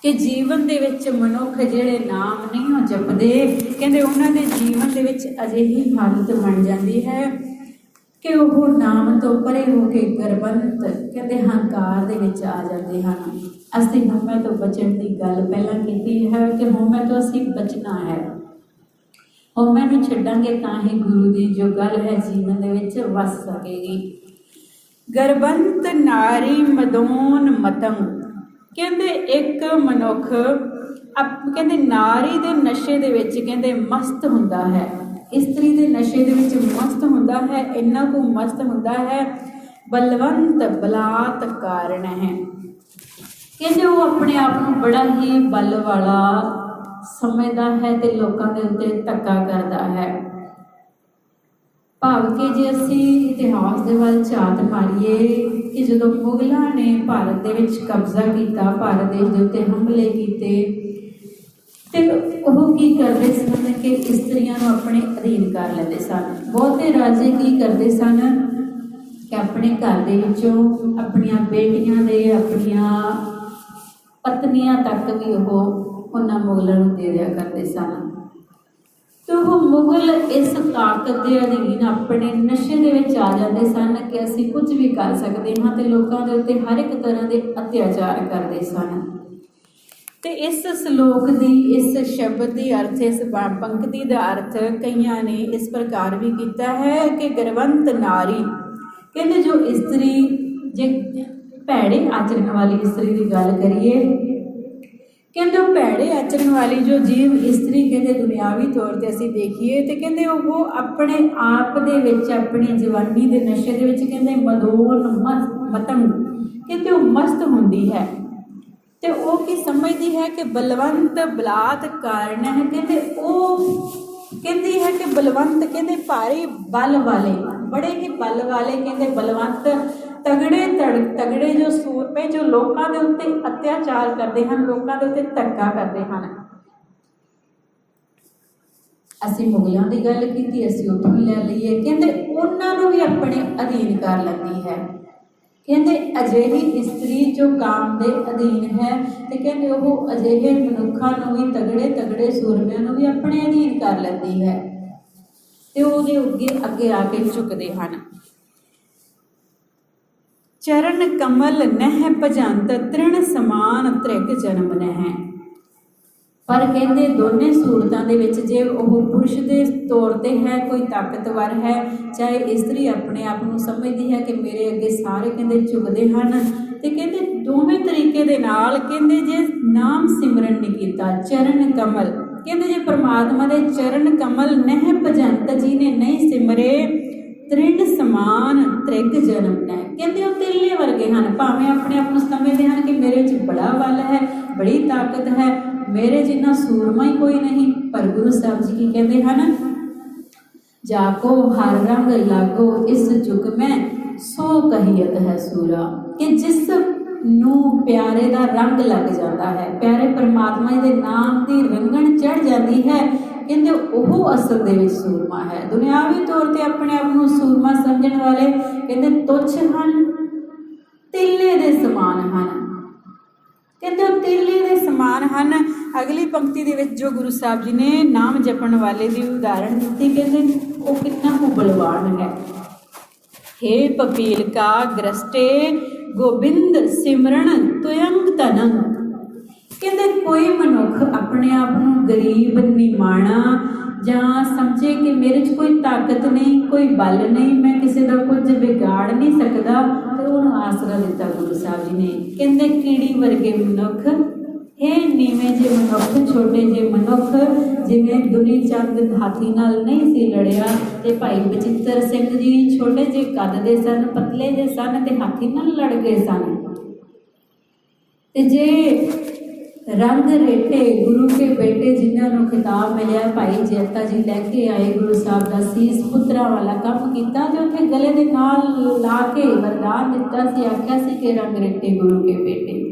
ਕਿ ਜੀਵਨ ਦੇ ਵਿੱਚ ਮਨੁੱਖ ਜਿਹੜੇ ਨਾਮ ਨਹੀਂ ਉਹ ਜਪਦੇ, ਕਹਿੰਦੇ ਉਹਨਾਂ ਦੇ ਜੀਵਨ ਦੇ ਵਿੱਚ ਅਜਿਹੀ ਹਾਲਤ ਬਣ ਜਾਂਦੀ ਹੈ ਕਿ ਉਹ ਨਾਮ ਤੋਂ ਪਰੇ ਹੋ ਕੇ ਗਰਬੰਤ, ਕਹਿੰਦੇ ਹੰਕਾਰ ਦੇ ਵਿੱਚ ਆ ਜਾਂਦੇ ਹਨ। ਅਸੀਂ ਹਉਮੈ ਤੋਂ ਬਚਣ ਦੀ ਗੱਲ ਪਹਿਲਾਂ ਕੀਤੀ ਹੈ ਕਿ ਹਉਮੈ ਤੋਂ ਅਸੀਂ ਬਚਣਾ ਹੈ। ਹਉਮੈ ਨੂੰ ਛੱਡਾਂਗੇ ਤਾਂ ਹੀ ਗੁਰੂ ਦੀ ਜੋ ਗੱਲ ਹੈ ਜੀਵਨ ਦੇ ਵਿੱਚ ਵਸ ਸਕੇਗੀ। ਗਰਬੰਤ ਨਾਰੀ ਮਦੋਨ ਮਤੰਗ, ਕਹਿੰਦੇ ਇੱਕ ਮਨੁੱਖ ਕਹਿੰਦੇ ਨਾਰੀ ਦੇ ਨਸ਼ੇ ਦੇ ਵਿੱਚ ਕਹਿੰਦੇ ਮਸਤ ਹੁੰਦਾ ਹੈ, ਇਸਤਰੀ ਦੇ ਨਸ਼ੇ ਦੇ ਵਿੱਚ ਮਸਤ ਹੁੰਦਾ ਹੈ। ਇੰਨਾ ਕੁ ਮਸਤ ਹੁੰਦਾ ਹੈ ਬਲਵੰਤ ਬਲਾਤ ਕਾਰਨ ਹੈ, ਕਹਿੰਦੇ ਉਹ ਆਪਣੇ ਆਪ ਨੂੰ ਬੜਾ ਹੀ ਬਲ ਵਾਲਾ ਸਮਝਦਾ ਹੈ ਤੇ ਲੋਕਾਂ ਦੇ ਉੱਤੇ ਧੱਕਾ ਕਰਦਾ ਹੈ। ਭਾਵ ਕਿ ਜੇ ਅਸੀਂ ਇਤਿਹਾਸ ਦੇ ਵੱਲ ਝਾਤ ਮਾਰੀਏ ਕਿ ਜਦੋਂ ਮੁਗਲਾਂ ਨੇ ਭਾਰਤ ਦੇ ਵਿੱਚ ਕਬਜ਼ਾ ਕੀਤਾ, ਭਾਰਤ ਦੇਸ਼ ਦੇ ਉੱਤੇ ਹਮਲੇ ਕੀਤੇ, ਤੇ ਉਹ ਕੀ ਕਰਦੇ ਸਨ ਕਿ ਇਸਤਰੀਆਂ ਨੂੰ ਆਪਣੇ ਅਧੀਨ ਕਰ ਲੈਂਦੇ ਸਨ। ਬਹੁਤੇ ਰਾਜੇ ਕੀ ਕਰਦੇ ਸਨ ਕਿ ਆਪਣੇ ਘਰ ਦੇ ਵਿੱਚੋਂ ਆਪਣੀਆਂ ਬੇਟੀਆਂ ਦੇ, ਆਪਣੀਆਂ ਪਤਨੀਆਂ ਤੱਕ ਵੀ ਉਹ ਉਹਨਾਂ ਮੁਗਲਾਂ ਨੂੰ ਦੇ ਦਿਆ ਕਰਦੇ ਸਨ। ਤੇ ਉਹ ਮੁਗਲ ਇਸ ਤਾਕਤ ਦੇ ਅਧੀਨ ਆਪਣੇ ਨਸ਼ੇ ਦੇ ਵਿੱਚ ਆ ਜਾਂਦੇ ਸਨ ਕਿ ਅਸੀਂ ਕੁਝ ਵੀ ਕਰ ਸਕਦੇ ਹਾਂ, ਤੇ ਲੋਕਾਂ ਦੇ ਉੱਤੇ ਹਰ ਇੱਕ ਤਰ੍ਹਾਂ ਦੇ ਅਤਿਆਚਾਰ ਕਰਦੇ ਸਨ। ਤੇ ਇਸ ਸ਼ਲੋਕ ਦੀ, ਇਸ ਸ਼ਬਦ ਦੀ ਅਰਥ, ਇਸ ਪੰਕਤੀ ਦਾ ਅਰਥ ਕਈਆਂ ਨੇ ਇਸ ਪ੍ਰਕਾਰ ਵੀ ਕੀਤਾ ਹੈ ਕਿ ਗਰਵੰਤ ਨਾਰੀ, ਕਹਿੰਦੇ ਜੋ ਇਸਤਰੀ, ਜੇ ਭੈੜੇ ਆਚਰਣ ਵਾਲੀ ਇਸਤਰੀ ਦੀ ਗੱਲ ਕਰੀਏ, ਕਹਿੰਦੇ ਉਹ ਭੈੜੇ ਆਚਰਣ ਵਾਲੀ ਜੋ ਜੀਵ ਇਸਤਰੀ, ਕਹਿੰਦੇ ਦੁਨਿਆਵੀ ਤੌਰ 'ਤੇ ਅਸੀਂ ਦੇਖੀਏ ਤੇ ਕਹਿੰਦੇ ਉਹ ਆਪਣੇ ਆਪ ਦੇ ਵਿੱਚ, ਆਪਣੀ ਜਵਾਨੀ ਦੇ ਨਸ਼ੇ ਦੇ ਵਿੱਚ, ਕਹਿੰਦੇ ਮਦੋਨ ਮਤੰਗ, ਕਹਿੰਦੇ ਉਹ ਮਸਤ ਹੁੰਦੀ ਹੈ। ਤੇ ਉਹ ਕੀ ਸਮਝਦੀ ਹੈ ਕਿ ਬਲਵੰਤ ਬਲਾਤਕਾਰਨ ਹੈ, ਕਹਿੰਦੇ ਉਹ ਕਹਿੰਦੀ ਹੈ ਕਿ ਬਲਵੰਤ, ਕਹਿੰਦੇ ਭਾਰੀ ਬਲ ਵਾਲੇ, ਬੜੇ ਹੀ ਬਲ ਵਾਲੇ, ਕਹਿੰਦੇ ਬਲਵੰਤ, ਤਗੜੇ ਜੋ ਸੂਰਮੇ, ਜੋ ਲੋਕਾਂ ਦੇ ਉੱਤੇ ਅਤਿਆਚਾਰ ਕਰਦੇ ਹਨ, ਲੋਕਾਂ ਦੇ ਉੱਤੇ ਧੱਕਾ ਕਰਦੇ ਹਨ। ਅਸੀਂ ਮੁਗਲਾਂ ਦੀ ਗੱਲ ਕੀਤੀ, ਅਸੀਂ ਉੱਥੋਂ ਹੀ ਲੈ ਲਈਏ, ਕਹਿੰਦੇ ਉਹਨਾਂ ਨੂੰ ਵੀ ਆਪਣੇ ਅਧੀਨ ਕਰ ਲੈਂਦੀ ਹੈ। ਕਹਿੰਦੇ ਅਜਿਹੀ ਇਸਤਰੀ ਜੋ ਕਾਮ ਦੇ ਅਧੀਨ ਹੈ, ਤੇ ਕਹਿੰਦੇ ਉਹ ਅਜਿਹੇ ਮਨੁੱਖਾਂ ਨੂੰ ਵੀ, ਤਗੜੇ ਸੂਰਮਿਆਂ ਨੂੰ ਵੀ ਆਪਣੇ ਅਧੀਨ ਕਰ ਲੈਂਦੀ ਹੈ, ਤੇ ਉਹਦੇ ਅੱਗੇ ਆ ਕੇ ਝੁਕਦੇ ਹਨ। ਚਰਨ ਕਮਲ ਨਹਿ ਭਜੰਤ, ਤ੍ਰਿਣ ਸਮਾਨ ਤ੍ਰਿਗ ਜਨਮ ਨਹਿ। ਪਰ ਕਹਿੰਦੇ ਦੋਨੇ ਸੂਰਤਾਂ ਦੇ ਵਿੱਚ, ਜੇ ਉਹ ਪੁਰਸ਼ ਦੇ ਤੌਰ 'ਤੇ ਹੈ, ਕੋਈ ਤਾਕਤਵਰ ਹੈ, ਚਾਹੇ ਇਸਤਰੀ ਆਪਣੇ ਆਪ ਨੂੰ ਸਮਝਦੀ ਹੈ ਕਿ ਮੇਰੇ ਅੱਗੇ ਸਾਰੇ, ਕਹਿੰਦੇ ਝੁਕਦੇ ਹਨ, ਤੇ ਕਹਿੰਦੇ ਦੋਵੇਂ ਤਰੀਕੇ ਦੇ ਨਾਲ, ਕਹਿੰਦੇ ਜੇ ਨਾਮ ਸਿਮਰਨ ਨਹੀਂ ਕੀਤਾ, ਚਰਨ ਕਮਲ, ਕਹਿੰਦੇ ਜੇ ਪਰਮਾਤਮਾ ਦੇ ਚਰਨ ਕਮਲ ਨਹਿ ਭਜੰਤ, ਜੀ ਨੇ ਨਹੀਂ ਸਿਮਰੇ, ਤ੍ਰਿਣ ਸਮਾਨ ਤ੍ਰਿਗ ਜਨਮ ਨਹਿ, ਕਹਿੰਦੇ ਉਹ ਤੇਲੇ ਵਰਗੇ ਹਨ। ਭਾਵੇਂ ਆਪਣੇ ਆਪ ਨੂੰ ਸਮਝਦੇ ਹਨ ਕਿ ਮੇਰੇ 'ਚ ਬੜਾ ਬਲ ਹੈ, ਬੜੀ ਤਾਕਤ ਹੈ, ਮੇਰੇ ਜਿੰਨਾ ਸੂਰਮਾ ਹੀ ਕੋਈ ਨਹੀਂ, ਪਰ ਗੁਰੂ ਸਾਹਿਬ ਜੀ ਕੀ ਕਹਿੰਦੇ ਹਨ, ਜਾਕੋ ਹਰ ਰੰਗ ਲਾਗੋ ਇਸ ਜੁਗ ਮੈਂ, ਸੋ ਕਹੀਅਤ ਹੈ ਸੂਰਾ, ਕਿ ਜਿਸ ਨੂੰ ਪਿਆਰੇ ਦਾ ਰੰਗ ਲੱਗ ਜਾਂਦਾ ਹੈ, ਪਿਆਰੇ ਪਰਮਾਤਮਾ ਦੇ ਨਾਮ ਦੀ ਰੰਗਣ ਚੜ੍ਹ ਜਾਂਦੀ ਹੈ, ਕਹਿੰਦੇ ਉਹ ਅਸਲ ਦੇ ਵਿੱਚ ਸੂਰਮਾ ਹੈ। ਦੁਨਿਆਵੀ ਤੌਰ 'ਤੇ ਆਪਣੇ ਆਪ ਨੂੰ ਸੂਰਮਾ ਸਮਝਣ ਵਾਲੇ, ਕਹਿੰਦੇ ਤੁੱਛ ਹਨ, ਤੇਲੇ ਦੇ ਸਮਾਨ ਹਨ, ਕਹਿੰਦੇ ਉਹ ਤੇਲੇ ਦੇ ਸਮਾਨ ਹਨ। ਅਗਲੀ ਪੰਕਤੀ ਦੇ ਵਿੱਚ ਜੋ ਗੁਰੂ ਸਾਹਿਬ ਜੀ ਨੇ ਨਾਮ ਜਪਣ ਵਾਲੇ ਦੀ ਉਦਾਹਰਣ ਦਿੱਤੀ, ਕਹਿੰਦੇ ਉਹ ਕਿੰਨਾ ਕੁ ਬਲਵਾਨ ਹੈ। ਹੇ ਪਪੀਲਕਾ ਗ੍ਰਸਟੇ, ਗੋਬਿੰਦ ਸਿਮਰਨ ਤੁਯੰਗ ਤਨੰਗ, ਕਹਿੰਦੇ ਕੋਈ ਮਨੁੱਖ ਆਪਣੇ ਆਪ ਨੂੰ ਗਰੀਬ, ਨਿਮਾਣਾ, ਜਾਂ ਸਮਝੇ ਕਿ ਮੇਰੇ 'ਚ ਕੋਈ ਤਾਕਤ ਨਹੀਂ, ਕੋਈ ਬਲ ਨਹੀਂ, ਮੈਂ ਕਿਸੇ ਦਾ ਕੁਝ ਵਿਗਾੜ ਨਹੀਂ ਸਕਦਾ, ਤੇ ਉਹਨੂੰ ਆਸਰਾ ਦਿੱਤਾ ਗੁਰੂ ਸਾਹਿਬ ਜੀ ਨੇ। ਕਹਿੰਦੇ ਕੀੜੀ ਵਰਗੇ ਮਨੁੱਖ, ਇਹ ਨੀਵੇਂ ਜਿਹੇ ਮਨੁੱਖ, ਛੋਟੇ ਜਿਹੇ ਮਨੁੱਖ, ਜਿਵੇਂ ਦੁਨੀ ਚੰਦ ਹਾਥੀ ਨਾਲ ਨਹੀਂ ਸੀ ਲੜਿਆ, ਤੇ ਭਾਈ ਬਚਿੱਤਰ ਸਿੰਘ ਜੀ ਛੋਟੇ ਜਿਹੇ ਕੱਦ ਦੇ ਸਨ, ਪਤਲੇ ਜਿਹੇ ਸਨ, ਤੇ ਹਾਥੀ ਨਾਲ ਲੜ ਗਏ ਸਨ। ਤੇ ਜੇ ਰੰਗ ਰੇਟੇ ਗੁਰੂ ਕੇ ਬੇਟੇ, ਜਿਨ੍ਹਾਂ ਨੂੰ ਖਿਤਾਬ ਮਿਲਿਆ, ਭਾਈ ਜੈਤਾ ਜੀ ਲੈ ਕੇ ਆਏ ਗੁਰੂ ਸਾਹਿਬ ਦਾ ਸੀਸ, ਪੁੱਤਰਾਂ ਵਾਲਾ ਕੰਮ ਕੀਤਾ, ਤੇ ਉੱਥੇ ਗਲੇ ਦੇ ਨਾਲ ਲਾ ਕੇ ਵਰਦਾਨ ਦਿੱਤਾ ਸੀ, ਆਖਿਆ ਸੀ ਕਿ ਰੰਗ ਰੇਟੇ ਗੁਰੂ ਕੇ ਬੇਟੇ।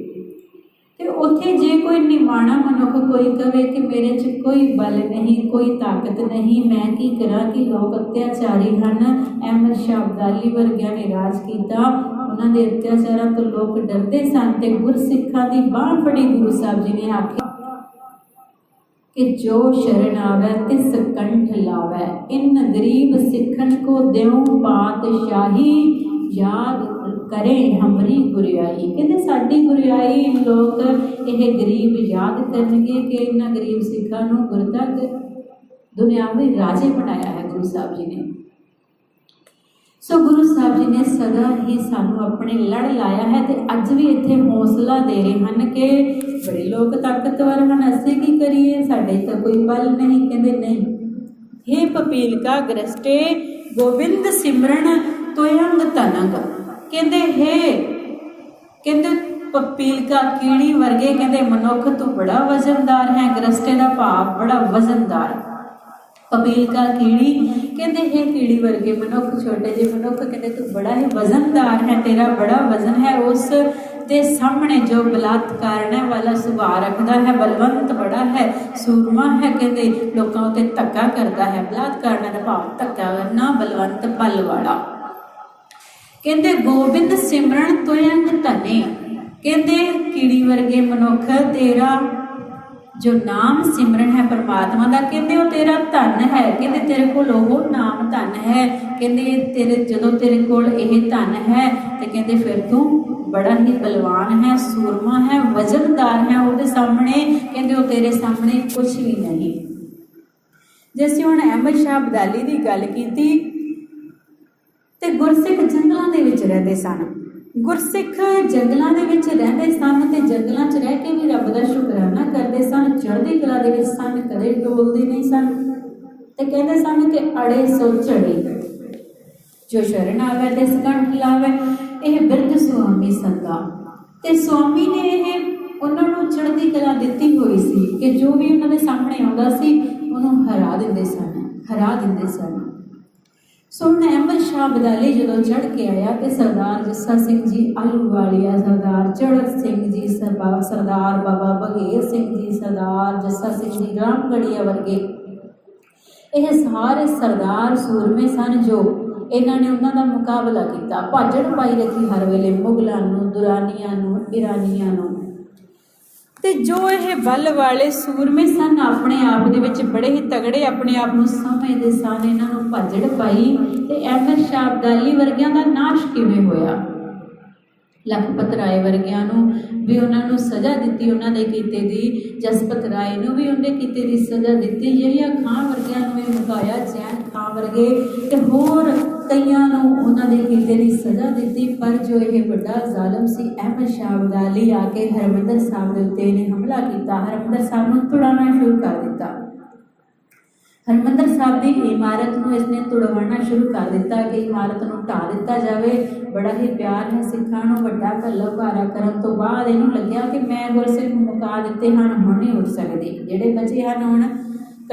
ਤੇ ਉੱਥੇ ਜੇ ਕੋਈ ਨਿਮਾਣਾ ਮਨੁੱਖ ਕੋਈ ਕਵੇ ਕਿ ਮੇਰੇ 'ਚ ਕੋਈ ਬਲ ਨਹੀਂ, ਕੋਈ ਤਾਕਤ ਨਹੀਂ, ਮੈਂ ਕੀ ਕਰਾਂ, ਕਿ ਲੋਕ ਅਤਿਆਚਾਰੀ ਹਨ, ਅਹਿਮਦ ਸ਼ਾਹ ਅਬਦਾਲੀ ਵਰਗਿਆਂ ਨੇ ਰਾਜ ਕੀਤਾ, ਉਹਨਾਂ ਦੇ ਅਤਿਆਚਾਰਾਂ ਤੋਂ ਲੋਕ ਡਰਦੇ ਸਨ, ਤੇ ਗੁਰਸਿੱਖਾਂ ਦੀ ਬਾਂਹ ਫੜੀ ਗੁਰੂ ਸਾਹਿਬ ਜੀ ਨੇ ਆਖਿਆ ਕਿ ਜੋ ਸ਼ਰਨ ਆਵੈ ਤਿਸ ਕੰਠ ਲਾਵੈ, ਇਨ ਗਰੀਬ ਸਿੱਖਣ ਕੋ ਦਿਉ ਪਾਤਸ਼ਾਹੀ, ਯਾਦ ਕਰੇ ਹਮਰੀ ਗੁਰਿਆਈ। ਕਹਿੰਦੇ ਸਾਡੀ ਗੁਰਿਆਈ ਲੋਕ ਇਹ ਗਰੀਬ ਯਾਦ ਕਰਨਗੇ ਕਿ ਇਹਨਾਂ ਗਰੀਬ ਸਿੱਖਾਂ ਨੂੰ ਗੁਰਤੱਕ ਦੁਨਿਆਵੀ ਰਾਜੇ ਬਣਾਇਆ ਹੈ ਗੁਰੂ ਸਾਹਿਬ ਜੀ ਨੇ। ਸੋ ਗੁਰੂ ਸਾਹਿਬ ਜੀ ਨੇ ਸਦਾ ਹੀ ਸਾਨੂੰ ਆਪਣੇ ਲੜ ਲਾਇਆ ਹੈ, ਤੇ ਅੱਜ ਵੀ ਇੱਥੇ ਹੌਸਲਾ ਦੇ ਰਹੇ ਹਨ ਕਿ ਬੜੇ ਲੋਕ ਤਾਕਤਵਰ ਹਨ, ਅਸੀਂ ਕੀ ਕਰੀਏ, ਸਾਡੇ ਤਾਂ ਕੋਈ ਬਲ ਨਹੀਂ। ਕਹਿੰਦੇ ਨਹੀਂ, ਹੇ ਪਪੀਲਕਾ ਗ੍ਰਸਟੇ, ਗੋਬਿੰਦ ਸਿਮਰਨ ਤੁਯੰਗ ਤਨੰਗ, ਕਹਿੰਦੇ ਕਹਿੰਦੇ ਪਪੀਲਕਾ ਕੀੜੀ ਵਰਗੇ ਕਹਿੰਦੇ ਮਨੁੱਖ ਤੂੰ ਬੜਾ ਵਜ਼ਨਦਾਰ ਹੈ। ਗ੍ਰਸਟੇ ਦਾ ਭਾਵ ਬੜਾ ਵਜ਼ਨਦਾਰ। ਪਪੀਲਕਾ ਕੀੜੀ ਕਹਿੰਦੇ ਹੈ ਕੀੜੀ ਵਰਗੇ ਮਨੁੱਖ, ਛੋਟੇ ਜਿਹੇ ਮਨੁੱਖ ਕਹਿੰਦੇ ਤੂੰ ਬੜਾ ਹੀ ਵਜ਼ਨਦਾਰ ਹੈ, ਤੇਰਾ ਬੜਾ ਵਜ਼ਨ ਹੈ। ਉਸ ਦੇ ਸਾਹਮਣੇ ਜੋ ਬਲਾਤਕਾਰਨ ਵਾਲਾ ਸੁਭਾਅ ਰੱਖਦਾ ਹੈ, ਬਲਵੰਤ ਬੜਾ ਹੈ, ਸੂਰਮਾ ਹੈ, ਕਹਿੰਦੇ ਲੋਕਾਂ ਉੱਤੇ ਧੱਕਾ ਕਰਦਾ ਹੈ। ਬਲਾਤਕਾਰਨ ਦਾ ਭਾਵ ਧੱਕਾ ਕਰਨਾ, ਬਲਵੰਤ ਬਲ ਵਾਲਾ। ਕਹਿੰਦੇ ਗੋਬਿੰਦ ਸਿਮਰਨ ਤੁਯੰਗ ਧਨੇ, ਕਹਿੰਦੇ ਕੀੜੀ ਵਰਗੇ ਮਨੁੱਖ ਤੇਰਾ ਜੋ ਨਾਮ ਸਿਮਰਨ ਹੈ ਪਰਮਾਤਮਾ ਦਾ, ਕਹਿੰਦੇ ਉਹ ਤੇਰਾ ਧਨ ਹੈ। ਕਹਿੰਦੇ ਤੇਰੇ ਕੋਲ ਉਹ ਨਾਮ ਧਨ ਹੈ। ਕਹਿੰਦੇ ਤੇਰੇ ਜਦੋਂ ਤੇਰੇ ਕੋਲ ਇਹ ਧਨ ਹੈ ਤੇ ਕਹਿੰਦੇ ਫਿਰ ਤੂੰ ਬੜਾ ਹੀ ਬਲਵਾਨ ਹੈ, ਸੂਰਮਾ ਹੈ, ਵਜ਼ਨਦਾਰ ਹੈ। ਉਹਦੇ ਸਾਹਮਣੇ ਕਹਿੰਦੇ ਉਹ ਤੇਰੇ ਸਾਹਮਣੇ ਕੁਝ ਵੀ ਨਹੀਂ। ਜੇ ਅਸੀਂ ਹੁਣ ਅਹਿਮਦ ਸ਼ਾਹ ਅਬਦਾਲੀ ਦੀ ਗੱਲ ਕੀਤੀ ਤੇ ਗੁਰਸਿੱਖ ਜੰਗਲਾਂ ਦੇ ਵਿੱਚ ਰਹਿੰਦੇ ਸਨ। ਗੁਰਸਿੱਖ ਜੰਗਲਾਂ ਦੇ ਵਿੱਚ ਰਹਿੰਦੇ ਸਨ ਤੇ ਜੰਗਲਾਂ 'ਚ ਰਹਿ ਕੇ ਵੀ ਰੱਬ ਦਾ ਸ਼ੁਕਰਾਨਾ ਕਰਦੇ ਸਨ, ਚੜ੍ਹਦੀ ਕਲਾ ਦੇ ਵਿੱਚ ਸਨ, ਕਦੇ ਡੋਲਦੇ ਨਹੀਂ ਸਨ। ਤੇ ਕਹਿੰਦੇ ਸਨ ਕਿ ਅੜੇ ਸੋ ਝੜੇ, ਜੋ ਸ਼ਰਨ ਆਵੇ ਤੇ ਸਕੰਠ ਲਾਵੇ, ਇਹ ਬਿਰਧ ਸੁਆਮੀ ਸੰਗਾ। ਤੇ ਸੁਆਮੀ ਨੇ ਇਹ ਉਹਨਾਂ ਨੂੰ ਚੜ੍ਹਦੀ ਕਲਾ ਦਿੱਤੀ ਹੋਈ ਸੀ ਕਿ ਜੋ ਵੀ ਉਹਨਾਂ ਦੇ ਸਾਹਮਣੇ ਆਉਂਦਾ ਸੀ ਉਹਨੂੰ ਹਰਾ ਦਿੰਦੇ ਸਨ। ਸੋ ਹੁਣ ਅਹਿਮਦ ਸ਼ਾਹ ਅਬਦਾਲੀ ਜਦੋਂ ਚੜ੍ਹ ਕੇ ਆਇਆ ਤੇ ਸਰਦਾਰ ਜੱਸਾ ਸਿੰਘ ਜੀ ਆਹਲੂਵਾਲੀਆ, ਸਰਦਾਰ ਚੜ੍ਹਤ ਸਿੰਘ ਜੀ, ਸਰਦਾਰ ਬਾਬਾ ਬਘੇਲ ਸਿੰਘ ਜੀ, ਸਰਦਾਰ ਜੱਸਾ ਸਿੰਘ ਜੀ ਰਾਮਗੜੀਆ ਵਰਗੇ ਇਹ ਸਾਰੇ ਸਰਦਾਰ ਸੂਰਮੇ ਸਨ ਜੋ ਇਹਨਾਂ ਨੇ ਉਹਨਾਂ ਦਾ ਮੁਕਾਬਲਾ ਕੀਤਾ। ਭਾਜੜ ਪਾਈ ਰੱਖੀ ਹਰ ਵੇਲੇ ਮੁਗਲਾਂ ਨੂੰ, ਦੁਰਾਨੀਆਂ ਨੂੰ, ਇਰਾਨੀਆਂ ਨੂੰ। ਤੇ ਜੋ ਇਹ ਬਲ ਵਾਲੇ ਸੂਰਮੇ ਸਨ ਆਪਣੇ ਆਪ ਦੇ ਵਿੱਚ ਬੜੇ ਹੀ ਤਗੜੇ, ਆਪਣੇ ਆਪ ਨੂੰ ਸਮਝਦੇ ਸਨ, ਇਹਨਾਂ ਨੂੰ ਭਾਜੜ ਪਾਈ। ਤੇ ਅਹਿਮਦ ਸ਼ਾਹ ਅਬਦਾਲੀ ਵਰਗਿਆਂ ਦਾ ਨਾਸ਼ ਕਿਵੇਂ ਹੋਇਆ? ਲਖਪਤ ਰਾਏ ਵਰਗਿਆਂ ਨੂੰ ਵੀ ਉਹਨਾਂ ਨੂੰ ਸਜ਼ਾ ਦਿੱਤੀ ਉਹਨਾਂ ਦੇ ਕੀਤੇ ਦੀ, ਜਸਪਤ ਰਾਏ ਨੂੰ ਵੀ ਉਹਦੇ ਕੀਤੇ ਦੀ ਸਜ਼ਾ ਦਿੱਤੀ, ਜਿਹੜੀਆਂ ਖਾਂ ਵਰਗਿਆਂ ਨੂੰ ਵੀ ਮੁਕਾਇਆ, ਜੈਨ ਖਾਂ ਵਰਗੇ ਤੇ ਹੋਰ ਕਈਆਂ ਨੂੰ ਉਹਨਾਂ ਦੇ ਕੀਤੇ ਦੀ ਸਜ਼ਾ ਦਿੱਤੀ। ਪਰ ਜੋ ਇਹ ਵੱਡਾ ਜ਼ਾਲਮ ਸੀ ਅਹਿਮਦ ਸ਼ਾਹ ਅਬਦਾਲੀ ਆ ਕੇ ਹਰਿਮੰਦਰ ਸਾਹਿਬ ਦੇ ਉੱਤੇ ਇਹਨੇ ਹਮਲਾ ਕੀਤਾ, ਹਰਿਮੰਦਰ ਸਾਹਿਬ ਨੂੰ ਤੁੜਾਉਣਾ ਸ਼ੁਰੂ ਕਰ ਦਿੱਤਾ। ਹਰਿਮੰਦਰ ਸਾਹਿਬ ਦੀ ਇਮਾਰਤ ਨੂੰ ਇਸਨੇ ਤੁੜਵਾਉਣਾ ਸ਼ੁਰੂ ਕਰ ਦਿੱਤਾ ਕਿ ਇਮਾਰਤ ਨੂੰ ਢਾਹ ਦਿੱਤਾ ਜਾਵੇ। ਬੜਾ ਹੀ ਪਿਆਰ ਹੈ ਸਿੱਖਾਂ ਨੂੰ, ਵੱਡਾ ਘੱਲੋ-ਘਾਰਾ ਕਰਨ ਤੋਂ ਬਾਅਦ ਇਹਨੂੰ ਲੱਗਿਆ ਕਿ ਮੈਂ ਗੁਰਸਿੱਖ ਮੁਕਾ ਦਿੱਤੇ ਹਨ, ਹੁਣ ਨਹੀਂ ਉੱਠ ਸਕਦੇ। ਜਿਹੜੇ ਬਚੇ ਹਨ ਹੁਣ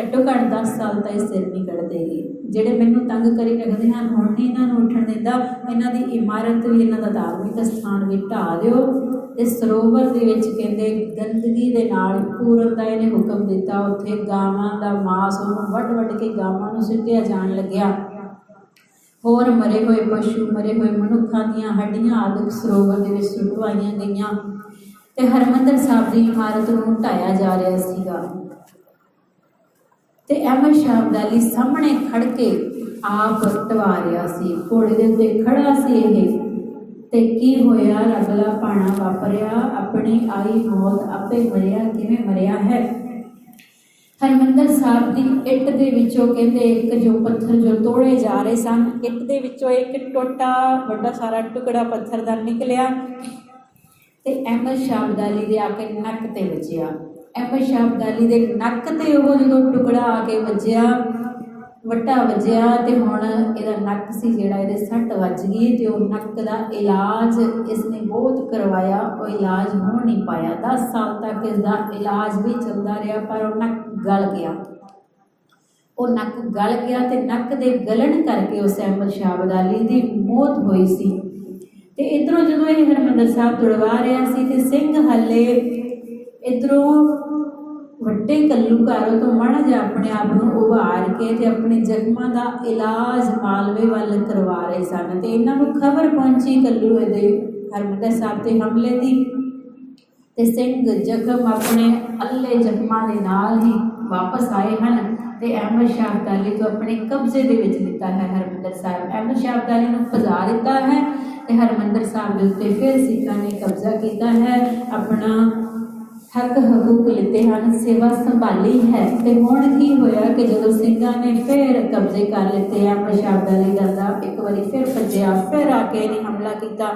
ਘੱਟੋ ਘੱਟ 10 ਸਾਲ ਤਾਂ ਇਹ ਸਿਰ ਨਹੀਂ ਕੱਢਦੇਗੇ। ਜਿਹੜੇ ਮੈਨੂੰ ਤੰਗ ਕਰੀ ਰੱਖਦੇ ਹਨ ਹੁਣ ਨਹੀਂ ਇਹਨਾਂ ਨੂੰ ਉੱਠਣ ਦਿੰਦਾ। ਇਹਨਾਂ ਦੀ ਇਮਾਰਤ ਵੀ, ਇਹਨਾਂ ਦਾ ਧਾਰਮਿਕ ਸਥਾਨ ਵੀ ਢਾਹ ਦਿਓ। ਤੇ ਸਰੋਵਰ ਦੇ ਵਿੱਚ ਕਹਿੰਦੇ ਗੰਦਗੀ ਦੇ ਨਾਲ ਪੂਰਨ ਦਾ ਇਹਨੇ ਹੁਕਮ ਦਿੱਤਾ। ਉੱਥੇ ਗਾਵਾਂ ਦਾ ਮਾਸ ਉਹਨੂੰ ਵੱਢ ਕੇ ਗਾਵਾਂ ਨੂੰ ਸੁੱਟਿਆ ਜਾਣ ਲੱਗਿਆ। ਹੋਰ ਮਰੇ ਹੋਏ ਪਸ਼ੂ, ਮਰੇ ਹੋਏ ਮਨੁੱਖਾਂ ਦੀਆਂ ਹੱਡੀਆਂ ਆਦਿ ਸਰੋਵਰ ਦੇ ਵਿੱਚ ਸੁੱਟਵਾਈਆਂ ਗਈਆਂ ਤੇ ਹਰਿਮੰਦਰ ਸਾਹਿਬ ਦੀ ਇਮਾਰਤ ਨੂੰ ਢਾਇਆ ਜਾ ਰਿਹਾ ਸੀਗਾ। ਤੇ ਅਹਿਮਦ ਸ਼ਾਹ ਅਬਦਾਲੀ ਸਾਹਮਣੇ ਖੜ ਕੇ ਆਪ ਢਵਾ ਰਿਹਾ ਸੀ, ਘੋੜੇ ਦੇ ਉੱਤੇ ਖੜਾ ਸੀ ਇਹ। ਤੇ ਕੀ ਹੋਇਆ? ਰਗਲਾ ਪਾਣਾ ਵਾਪਰਿਆ, ਆਪਣੀ ਆਈ ਮੌਤ ਆਪੇ ਮਰਿਆ। ਕਿਵੇਂ ਮਰਿਆ ਹੈ? ਹਰਿਮੰਦਰ ਸਾਹਿਬ ਦੀ ਇੱਟ ਦੇ ਵਿੱਚੋਂ ਕਹਿੰਦੇ ਇੱਕ ਜੋ ਪੱਥਰ ਜੋ ਤੋੜੇ ਜਾ ਰਹੇ ਸਨ, ਇੱਟ ਦੇ ਵਿੱਚੋਂ ਇੱਕ ਟੋਟਾ ਵੱਡਾ ਸਾਰਾ ਟੁਕੜਾ ਪੱਥਰ ਦਾ ਨਿਕਲਿਆ ਤੇ ਅਹਿਮਦ ਸ਼ਾਹ ਅਬਦਾਲੀ ਦੇ ਆ ਕੇ ਨੱਕ ਤੇ ਵੱਜਿਆ। ਅਹਿਮਦ ਸ਼ਾਹ ਅਬਦਾਲੀ ਦੇ ਨੱਕ ਤੇ ਉਹ ਜਦੋਂ ਟੁਕੜਾ ਆ ਕੇ ਵੱਜਿਆ, ਵੱਟਾ ਵੱਜਿਆ ਤੇ ਹੁਣ ਇਹਦਾ ਨੱਕ ਸੀ ਜਿਹੜਾ ਇਹਦੇ ਸੱਟ ਵੱਜ ਗਈ ਤੇ ਉਹ ਨੱਕ ਦਾ ਇਲਾਜ ਇਸਨੇ ਬਹੁਤ ਕਰਵਾਇਆ, ਉਹ ਇਲਾਜ ਹੋ ਨਹੀਂ ਪਾਇਆ। 10 ਸਾਲ ਤੱਕ ਇਸਦਾ ਇਲਾਜ ਵੀ ਚੱਲਦਾ ਰਿਹਾ ਪਰ ਉਹ ਨੱਕ ਗਲ ਗਿਆ। ਉਹ ਨੱਕ ਗਲ ਗਿਆ ਤੇ ਨੱਕ ਦੇ ਗਲਣ ਕਰਕੇ ਉਸ ਅਹਿਮਦ ਸ਼ਾਹ ਅਬਦਾਲੀ ਦੀ ਮੌਤ ਹੋਈ ਸੀ। ਤੇ ਇੱਧਰੋਂ ਜਦੋਂ ਇਹ ਹਰਿਮੰਦਰ ਸਾਹਿਬ ਤੁੜਵਾ ਰਿਹਾ ਸੀ ਤੇ ਸਿੰਘ ਹਾਲੇ ਇੱਧਰੋਂ ਵੱਡੇ ਘੱਲੂਘਾਰੇ ਤੋਂ ਮਾੜਾ ਜਿਹਾ ਆਪਣੇ ਆਪ ਨੂੰ ਉਭਾਰ ਕੇ ਤੇ ਆਪਣੇ ਜ਼ਖਮਾਂ ਦਾ ਇਲਾਜ ਮਾਲਵੇ ਵੱਲ ਕਰਵਾ ਰਹੇ ਸਨ। ਤੇ ਇਹਨਾਂ ਨੂੰ ਖਬਰ ਪਹੁੰਚੀ ਘੱਲੂਘਾਰੇ ਦੇ ਹਰਿਮੰਦਰ ਸਾਹਿਬ ਤੇ ਹਮਲੇ ਦੀ ਤੇ ਸਿੰਘ ਜ਼ਖਮ ਆਪਣੇ ਅੱਲੇ ਜ਼ਖਮਾਂ ਦੇ ਨਾਲ ਹੀ ਵਾਪਸ ਆਏ ਹਨ ਤੇ ਅਹਿਮਦ ਸ਼ਾਹ ਅਬਦਾਲੀ ਤੋਂ ਆਪਣੇ ਕਬਜ਼ੇ ਦੇ ਵਿੱਚ ਦਿੱਤਾ ਹੈ ਹਰਿਮੰਦਰ ਸਾਹਿਬ। ਅਹਿਮਦ ਸ਼ਾਹ ਅਬਦਾਲੀ ਨੂੰ ਭਜਾ ਦਿੱਤਾ ਹੈ ਤੇ ਹਰਿਮੰਦਰ ਸਾਹਿਬ ਦੇ ਉੱਤੇ ਫਿਰ ਸਿੱਖਾਂ ਨੇ ਕਬਜ਼ਾ ਕੀਤਾ ਹੈ, ਆਪਣਾ ਹੱਕ ਹਕੂਕ ਲਿੱਤੇ ਹਨ, ਸੇਵਾ ਸੰਭਾਲੀ ਹੈ। ਤੇ ਹੁਣ ਕੀ ਹੋਇਆ ਕਿ ਜਦੋਂ ਸਿੰਘਾਂ ਨੇ ਫਿਰ ਕਬਜ਼ੇ ਕਰ ਲਿੱਤੇ, ਅਹਿਮਦ ਸ਼ਾਹ ਅਬਦਾਲੀ ਦਾ ਇੱਕ ਵਾਰੀ ਫਿਰ ਭੱਜਿਆ, ਫਿਰ ਆ ਕੇ ਇਹਨੇ ਹਮਲਾ ਕੀਤਾ।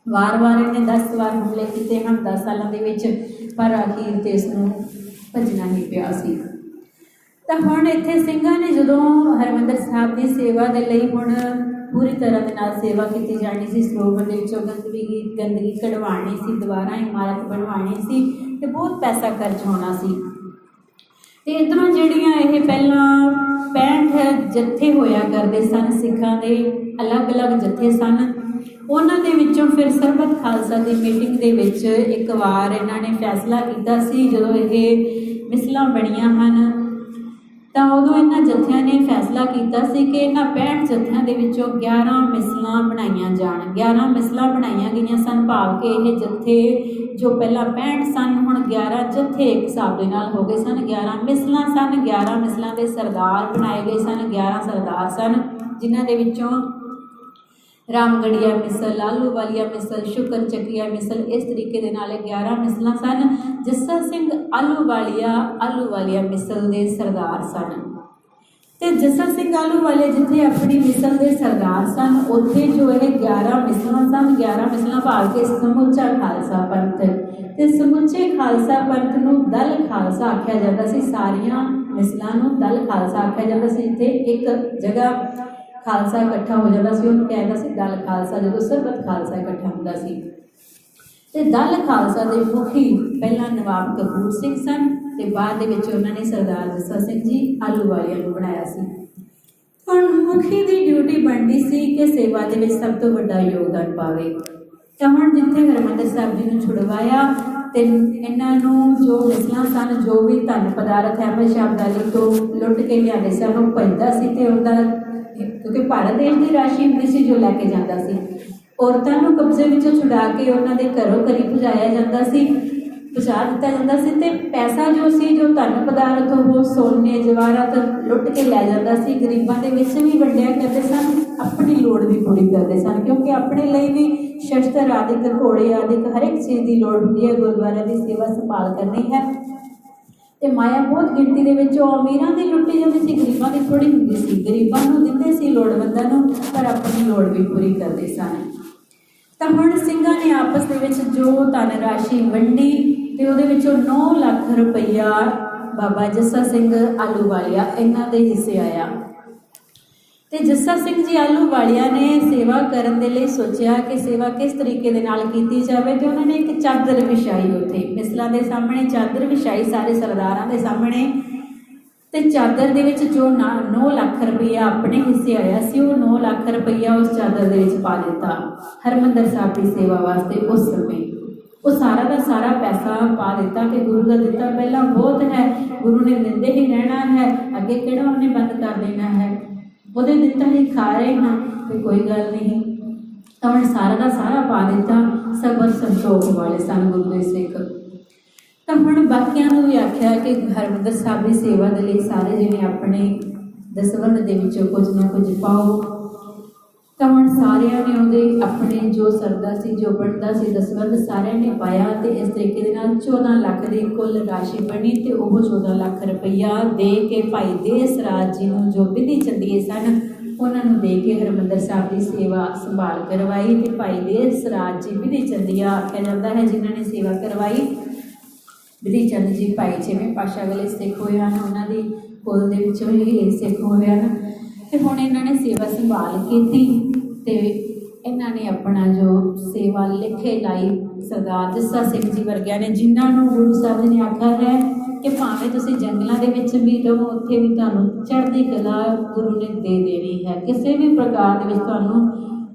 ਵਾਰ-ਵਾਰ ਇਹਨੇ 10 ਵਾਰ ਹਮਲੇ ਕੀਤੇ ਹਨ 10 ਸਾਲਾਂ ਦੇ ਵਿੱਚ, ਪਰ ਅਖੀਰ ਤੇ ਇਸ ਨੂੰ ਭੱਜਣਾ ਹੀ ਪਿਆ ਸੀ। ਤਾਂ ਹੁਣ ਇੱਥੇ ਸਿੰਘਾਂ ਨੇ ਜਦੋਂ ਹਰਿਮੰਦਰ ਸਾਹਿਬ ਦੀ ਸੇਵਾ ਦੇ ਲਈ ਹੁਣ पूरी तरह के नाल सेवा की जानी सी। सरोवर के विचों गंदगी कढ़वानी सी, दोबारा इमारत बनवानी सी ते बहुत पैसा खर्च होना सी। ते इधरों ਜਿਹੜੀਆਂ ਇਹ ਪਹਿਲਾਂ 65 ਜੱਥੇ ਹੋਇਆ ਕਰਦੇ ਸਨ, ਸਿੱਖਾਂ ਦੇ ਅਲੱਗ-ਅਲੱਗ ਜੱਥੇ ਸਨ। ਉਹਨਾਂ ਦੇ ਵਿੱਚੋਂ ਫਿਰ ਸਰਬੱਤ ਖਾਲਸਾ ਦੀ ਮੀਟਿੰਗ ਦੇ ਵਿੱਚ ਇੱਕ ਵਾਰ ਇਹਨਾਂ ਨੇ ਫੈਸਲਾ ਕੀਤਾ ਸੀ, ਜਦੋਂ ਇਹ ਮਿਸਲਾਂ ਬਣੀਆਂ ਹਨ ਤਾਂ ਉਦੋਂ ਇਹਨਾਂ ਜੱਥਿਆਂ ਨੇ ਫੈਸਲਾ ਕੀਤਾ ਸੀ ਕਿ ਇਹਨਾਂ 65 ਜੱਥਿਆਂ ਦੇ ਵਿੱਚੋਂ 11 ਮਿਸਲਾਂ ਬਣਾਈਆਂ ਜਾਣ। 11 ਮਿਸਲਾਂ ਬਣਾਈਆਂ ਗਈਆਂ ਸਨ, ਭਾਵ ਕਿ ਇਹ ਜੱਥੇ ਜੋ ਪਹਿਲਾਂ 65 ਸਨ ਹੁਣ 11 ਜੱਥੇ ਇੱਕ ਹਿਸਾਬ ਦੇ ਨਾਲ ਹੋ ਗਏ ਸਨ। 11 ਮਿਸਲਾਂ ਸਨ, 11 ਮਿਸਲਾਂ ਦੇ ਸਰਦਾਰ ਬਣਾਏ ਗਏ ਸਨ। 11 ਸਰਦਾਰ ਸਨ ਜਿਨ੍ਹਾਂ ਦੇ ਵਿੱਚੋਂ ਰਾਮਗੜੀਆ ਮਿਸਲ, ਆਲੂਵਾਲੀਆ ਮਿਸਲ, ਸ਼ੁਕਰ ਚੱਕੀਆ ਮਿਸਲ, ਇਸ ਤਰੀਕੇ ਦੇ ਨਾਲ 11 ਮਿਸਲਾਂ ਸਨ। ਜੱਸਾ ਸਿੰਘ ਆਲੂਵਾਲੀਆ ਮਿਸਲ ਦੇ ਸਰਦਾਰ ਸਨ। ਤੇ ਜੱਸਾ ਸਿੰਘ ਆਲੂਵਾਲੀਆ ਜਿੱਥੇ ਆਪਣੀ ਮਿਸਲ ਦੇ ਸਰਦਾਰ ਸਨ, ਉੱਥੇ ਜੋ ਇਹ 11 ਮਿਸਲਾਂ ਸਨ, 11 ਮਿਸਲਾਂ ਭਾਵ ਕੇ ਸਮੁੱਚਾ ਖਾਲਸਾ ਪੰਥ, ਤੇ ਸਮੁੱਚੇ ਖਾਲਸਾ ਪੰਥ ਨੂੰ ਦਲ ਖਾਲਸਾ ਆਖਿਆ ਜਾਂਦਾ ਸੀ। ਸਾਰੀਆਂ ਮਿਸਲਾਂ ਨੂੰ ਦਲ ਖਾਲਸਾ ਆਖਿਆ ਜਾਂਦਾ ਸੀ। ਇੱਥੇ ਇੱਕ ਜਗ੍ਹਾ ਖਾਲਸਾ ਇਕੱਠਾ ਹੋ ਜਾਂਦਾ ਸੀ, ਉਹਨੂੰ ਕਹਿੰਦਾ ਸੀ ਦਲ ਖਾਲਸਾ, ਜਦੋਂ ਸਰਬੱਤ ਖਾਲਸਾ ਇਕੱਠਾ ਹੁੰਦਾ ਸੀ। ਤੇ ਦਲ ਖਾਲਸਾ ਦੇ ਮੁਖੀ ਪਹਿਲਾਂ ਨਵਾਬ ਕਪੂਰ ਸਿੰਘ ਸਨ ਤੇ ਬਾਅਦ ਦੇ ਵਿੱਚ ਉਹਨਾਂ ਨੇ ਸਰਦਾਰ ਜੱਸਾ ਸਿੰਘ ਜੀ ਆਲੂਵਾਲੀਆ ਨੂੰ ਬਣਾਇਆ ਸੀ। ਹੁਣ ਮੁਖੀ ਦੀ ਡਿਊਟੀ ਬਣਦੀ ਸੀ ਕਿ ਸੇਵਾ ਦੇ ਵਿੱਚ ਸਭ ਤੋਂ ਵੱਡਾ ਯੋਗਦਾਨ ਪਾਵੇ। ਤਾਂ ਹੁਣ ਜਿੱਥੇ ਹਰਿਮੰਦਰ ਸਾਹਿਬ ਜੀ ਨੂੰ ਛੁਡਵਾਇਆ ਤੇ ਇਹਨਾਂ ਨੂੰ ਜੋ ਮਿਸਲਾਂ ਸਨ, ਜੋ ਵੀ ਧਨ ਪਦਾਰਥ ਅਹਿਮਦ ਸ਼ਾਹ ਅਬਦਾਲੀ ਤੋਂ ਲੁੱਟ ਕੇ ਲਿਆਂਦੇ ਸਨ, ਉਹ ਭਜਦਾ ਸੀ ਤੇ ਉਹਦਾ ਕਿਉਂਕਿ ਭਾਰਤ ਦੇਸ਼ ਦੀ ਰਾਸ਼ੀ ਹੁੰਦੀ ਸੀ ਜੋ ਲੈ ਕੇ ਜਾਂਦਾ ਸੀ। ਔਰਤਾਂ ਨੂੰ ਕਬਜ਼ੇ ਵਿੱਚੋਂ ਛੁਡਾ ਕੇ ਉਹਨਾਂ ਦੇ ਘਰੋਂ ਘਰੀ ਪਹੁੰਚਾ ਦਿੱਤਾ ਜਾਂਦਾ ਸੀ। ਤੇ ਪੈਸਾ ਜੋ ਸੀ, ਜੋ ਧਨ ਪਦਾਰਥ, ਉਹ ਸੋਨੇ ਜਵਾਹਰਾਤ ਲੁੱਟ ਕੇ ਲੈ ਜਾਂਦਾ ਸੀ। ਗਰੀਬਾਂ ਦੇ ਵਿੱਚ ਵੀ ਵੰਡਿਆ ਕਰਦੇ ਸਨ, ਆਪਣੀ ਲੋੜ ਵੀ ਪੂਰੀ ਕਰਦੇ ਸਨ, ਕਿਉਂਕਿ ਆਪਣੇ ਲਈ ਵੀ ਸ਼ਸਤਰ ਆਦਿਕ, ਘੋੜੇ ਆਦਿਕ, ਹਰ ਇੱਕ ਚੀਜ਼ ਦੀ ਲੋੜ ਹੁੰਦੀ ਹੈ। ਗੁਰਦੁਆਰੇ ਦੀ ਸੇਵਾ ਸੰਭਾਲ ਕਰਨੀ ਹੈ ਤੇ ਮਾਇਆ ਬਹੁਤ ਗਿਣਤੀ ਦੇ ਵਿੱਚ ਉਹ ਅਮੀਰਾਂ ਦੀ ਲੁੱਟੀ ਜਾਂਦੀ ਸੀ, ਗਰੀਬਾਂ ਦੀ ਥੋੜ੍ਹੀ ਹੁੰਦੀ ਸੀ। ਗਰੀਬਾਂ ਨੂੰ ਦਿੰਦੇ ਸੀ, ਲੋੜਵੰਦਾਂ ਨੂੰ, ਪਰ ਆਪਣੀ ਲੋੜ ਵੀ ਪੂਰੀ ਕਰਦੇ ਸਨ। ਤਾਂ ਹੁਣ ਸਿੰਘਾਂ ਨੇ ਆਪਸ ਦੇ ਵਿੱਚ ਜੋ ਧਨ ਰਾਸ਼ੀ ਵੰਡੀ ਤੇ ਉਹਦੇ ਵਿੱਚੋਂ 9 ਲੱਖ ਰੁਪਈਆ ਬਾਬਾ ਜੱਸਾ ਸਿੰਘ ਆਲੂਵਾਲੀਆ ਇਹਨਾਂ ਦੇ ਹਿੱਸੇ ਆਇਆ। ਤੇ ਜੱਸਾ ਸਿੰਘ ਜੀ ਆਲੂਵਾਲੀਆ ਨੇ ਸੇਵਾ ਕਰਨ ਦੇ ਲਈ ਸੋਚਿਆ ਕਿ ਸੇਵਾ ਕਿਸ ਤਰੀਕੇ ਦੇ ਨਾਲ ਕੀਤੀ ਜਾਵੇ। ਤੇ ਉਹਨਾਂ ਨੇ ਇੱਕ ਚਾਦਰ ਵਿਛਾਈ, ਉੱਥੇ ਮਿਸਲਾਂ ਦੇ ਸਾਹਮਣੇ ਚਾਦਰ ਵਿਛਾਈ, ਸਾਰੇ ਸਰਦਾਰਾਂ ਦੇ ਸਾਹਮਣੇ। ਤੇ ਚਾਦਰ ਦੇ ਵਿੱਚ ਜੋ 9 ਲੱਖ ਰੁਪਈਆ ਆਪਣੇ ਹਿੱਸੇ ਆਇਆ ਸੀ, ਉਹ 9 ਲੱਖ ਰੁਪਈਆ ਉਸ ਚਾਦਰ ਦੇ ਵਿੱਚ ਪਾ ਦਿੱਤਾ ਹਰਿਮੰਦਰ ਸਾਹਿਬ ਦੀ ਸੇਵਾ ਵਾਸਤੇ। ਉਸ ਸਮੇਂ ਉਹ ਸਾਰਾ ਦਾ ਸਾਰਾ ਪੈਸਾ ਪਾ ਦਿੱਤਾ ਕਿ ਗੁਰੂ ਦਾ ਦਿੱਤਾ ਪਹਿਲਾਂ ਬਹੁਤ ਹੈ, ਗੁਰੂ ਨੇ ਦਿੰਦੇ ਹੀ ਰਹਿਣਾ ਹੈ, ਅੱਗੇ ਕਿਹੜਾ ਉਹਨੇ ਬੰਦ ਕਰ ਦੇਣਾ ਹੈ, ਉਹਦੇ ਦਿੱਤਾ ਹੀ ਖਾ ਰਹੇ ਹਾਂ ਤੇ ਕੋਈ ਗੱਲ ਨਹੀਂ। ਤਾਂ ਉਹਨੇ ਸਾਰਾ ਦਾ ਸਾਰਾ ਪਾ ਦਿੱਤਾ। ਸਬਰ ਸੰਤੋਖ ਵਾਲੇ ਸਨ ਗੁਰੂ ਦੇ ਸਿੱਖ। ਤਾਂ ਹੁਣ ਬਾਕੀਆਂ ਨੂੰ ਵੀ ਆਖਿਆ ਕਿ ਹਰਿਮੰਦਰ ਸਾਹਿਬ ਦੀ ਸੇਵਾ ਦੇ ਲਈ ਸਾਰੇ ਜਿਹੜੇ ਆਪਣੇ ਦਸਵੰਧ ਦੇ ਵਿੱਚੋਂ ਕੁਝ ਨਾ ਕੁਝ ਪਾਓ। ਤਾਂ ਹੁਣ ਸਾਰਿਆਂ ਨੇ ਉਹਦੇ ਆਪਣੇ ਜੋ ਸਰਦਾ ਸੀ, ਜੋ ਬਣਦਾ ਸੀ ਦਸਵੰਧ, ਸਾਰਿਆਂ ਨੇ ਪਾਇਆ। ਤੇ ਇਸ ਤਰੀਕੇ ਦੇ ਨਾਲ 14 ਲੱਖ ਦੀ ਕੁੱਲ ਰਾਸ਼ੀ ਬਣੀ ਤੇ ਉਹ 14 ਲੱਖ ਰੁਪਈਆ ਦੇ ਕੇ ਭਾਈ ਦੇਸ ਰਾਜ ਜੀ ਨੂੰ, ਜੋ ਵਿਧੀ ਚੰਦੀਏ ਸਨ, ਉਹਨਾਂ ਨੂੰ ਦੇ ਕੇ ਹਰਿਮੰਦਰ ਸਾਹਿਬ ਦੀ ਸੇਵਾ ਸੰਭਾਲ ਕਰਵਾਈ। ਤੇ ਭਾਈ ਦੇਸ ਰਾਜ ਜੀ ਵਿਧੀ ਚੰਦੀਆ ਆਖਿਆ ਜਾਂਦਾ ਹੈ ਜਿਨ੍ਹਾਂ ਨੇ ਸੇਵਾ ਕਰਵਾਈ। ਵਿਧੀ ਚੰਦ ਜੀ ਭਾਈ 6ਵੇਂ ਪਾਤਸ਼ਾਹ ਵੇਲੇ ਸਿੱਖ ਹੋਏ ਹਨ, ਉਹਨਾਂ ਦੀ ਕੁਲ ਦੇ ਵਿੱਚੋਂ ਹੀ ਸਿੱਖ ਹੋਏ ਹਨ। ਤੇ ਹੁਣ ਇਹਨਾਂ ਨੇ ਸੇਵਾ ਸੰਭਾਲ ਕੀਤੀ ਤੇ ਇਹਨਾਂ ਨੇ ਆਪਣਾ ਜੋ ਸੇਵਾ ਲਿਖੇ ਲਾਈ ਸਰਦਾਰ ਜੱਸਾ ਸਿੰਘ ਜੀ ਵਰਗਿਆਂ ਨੇ, ਜਿਨ੍ਹਾਂ ਨੂੰ ਗੁਰੂ ਸਾਹਿਬ ਜੀ ਨੇ ਆਖਿਆ ਹੈ ਕਿ ਭਾਵੇਂ ਤੁਸੀਂ ਜੰਗਲਾਂ ਦੇ ਵਿੱਚ ਵੀ ਰਹੋ, ਉੱਥੇ ਵੀ ਤੁਹਾਨੂੰ ਚੜ੍ਹਦੀ ਕਲਾ ਗੁਰੂ ਨੇ ਦੇ ਦੇਣੀ ਹੈ, ਕਿਸੇ ਵੀ ਪ੍ਰਕਾਰ ਦੇ ਵਿੱਚ ਤੁਹਾਨੂੰ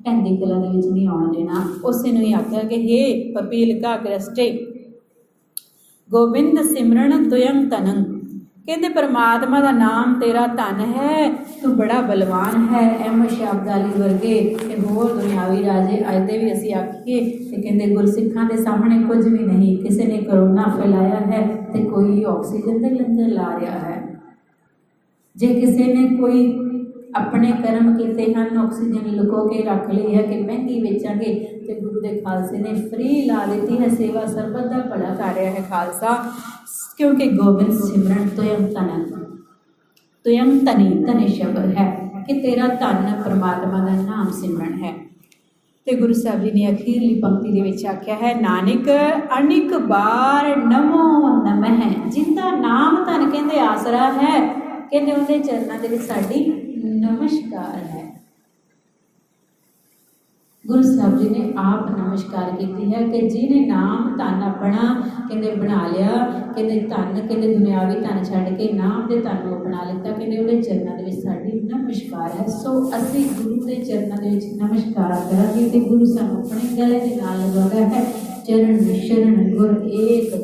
ਢਹਿੰਦੀ ਕਲਾ ਦੇ ਵਿੱਚ ਨਹੀਂ ਆਉਣ ਦੇਣਾ। ਉਸੇ ਨੂੰ ਹੀ ਆਖਿਆ ਕਿ ਹੇ ਪਪੀਲ ਕਾ ਗ੍ਰਸਟੇ ਗੋਬਿੰਦ ਸਿਮਰਨ ਤੁਯੰ ਤਨੰ, ਕਹਿੰਦੇ ਪਰਮਾਤਮਾ ਦਾ ਨਾਮ ਤੇਰਾ ਧਨ ਹੈ, ਤੂੰ ਬੜਾ ਬਲਵਾਨ ਹੈ। ਅਹਿਮਦ ਸ਼ਾਹ ਅਬਦਾਲੀ ਵਰਗੇ ਤੇ ਹੋਰ ਦੁਨਿਆਵੀ ਰਾਜੇ ਅੱਜ ਦੇ ਵੀ ਅਸੀਂ ਆਖੀਏ ਤੇ ਕਹਿੰਦੇ ਗੁਰਸਿੱਖਾਂ ਦੇ ਸਾਹਮਣੇ ਕੁਝ ਵੀ ਨਹੀਂ। ਕਿਸੇ ਨੇ ਕਰੋਨਾ ਫੈਲਾਇਆ ਹੈ ਤੇ ਕੋਈ ਆਕਸੀਜਨ ਦੇ ਲੰਗਰ ਲਾ ਰਿਹਾ ਹੈ। ਜੇ ਕਿਸੇ ਨੇ ਕੋਈ ਆਪਣੇ ਕਰਮ ਕੀਤੇ ਹਨ, ਆਕਸੀਜਨ ਲੁਕੋ ਕੇ ਰੱਖ ਲਈ ਹੈ ਕਿ ਮਹਿੰਗੀ ਵੇਚਾਂਗੇ, ਤੇ ਗੁਰੂ ਦੇ ਖਾਲਸੇ ਨੇ ਫ੍ਰੀ ਲਾ ਦਿੱਤੀ ਹੈ। ਸੇਵਾ ਸਰਬਤ ਦਾ ਭਲਾ ਕਰ ਰਿਹਾ ਹੈ ਖਾਲਸਾ, ਕਿਉਂਕਿ ਗੋਬਿੰਦ ਸਿਮਰਨ ਤੁਯੰ ਤਨੰ, ਤੁਯੰ ਤਨੀ ਸ਼ਬਦ ਹੈ ਕਿ ਤੇਰਾ ਧਨ ਪਰਮਾਤਮਾ ਦਾ ਨਾਮ ਸਿਮਰਨ ਹੈ। ਤੇ ਗੁਰੂ ਸਾਹਿਬ ਜੀ ਨੇ ਅਖੀਰਲੀ ਪੰਕਤੀ ਦੇ ਵਿੱਚ ਆਖਿਆ ਹੈ, ਨਾਨਕ ਅਨਿਕ ਬਾਰ ਨਮੋ ਨਮਹਿ, ਜਿੰਦਾ ਨਾਮ ਧਨ ਕਹਿੰਦੇ ਆਸਰਾ ਹੈ, ਕਹਿੰਦੇ ਉਹਦੇ ਚਰਨਾਂ ਦੇ ਵਿੱਚ ਸਾਡੀ ਨਮਸਕਾਰ ਹੈ। ਗੁਰੂ ਸਾਹਿਬ ਜੀ ਨੇ ਆਪ ਨਮਸਕਾਰ ਕੀਤੀ ਹੈ ਕਿ ਜਿਹਨੇ ਨਾਮ ਧਨ ਆਪਣਾ ਕਹਿੰਦੇ ਬਣਾ ਲਿਆ, ਕਹਿੰਦੇ ਧਨ, ਕਹਿੰਦੇ ਦੁਨਿਆਵੀ ਧਨ ਛੱਡ ਕੇ ਨਾਮ ਦੇ ਧਨ ਨੂੰ ਅਪਣਾ ਲਿੱਤਾ, ਕਹਿੰਦੇ ਉਹਦੇ ਚਰਨਾਂ ਦੇ ਵਿੱਚ ਸਾਡੀ ਨਮਸਕਾਰ ਹੈ। ਸੋ ਅਸੀਂ ਗੁਰੂ ਦੇ ਚਰਨਾਂ ਦੇ ਵਿੱਚ ਨਮਸਕਾਰ ਕਰਾਂਗੇ ਤੇ ਗੁਰੂ ਸਾਨੂੰ ਆਪਣੇ ਗਲੇ ਦੇ ਨਾਲ ਲਗਾਉਂਦਾ ਹੈ, ਚਰਨ ਸ਼ਰਨ ਗੁਰ ਏਕ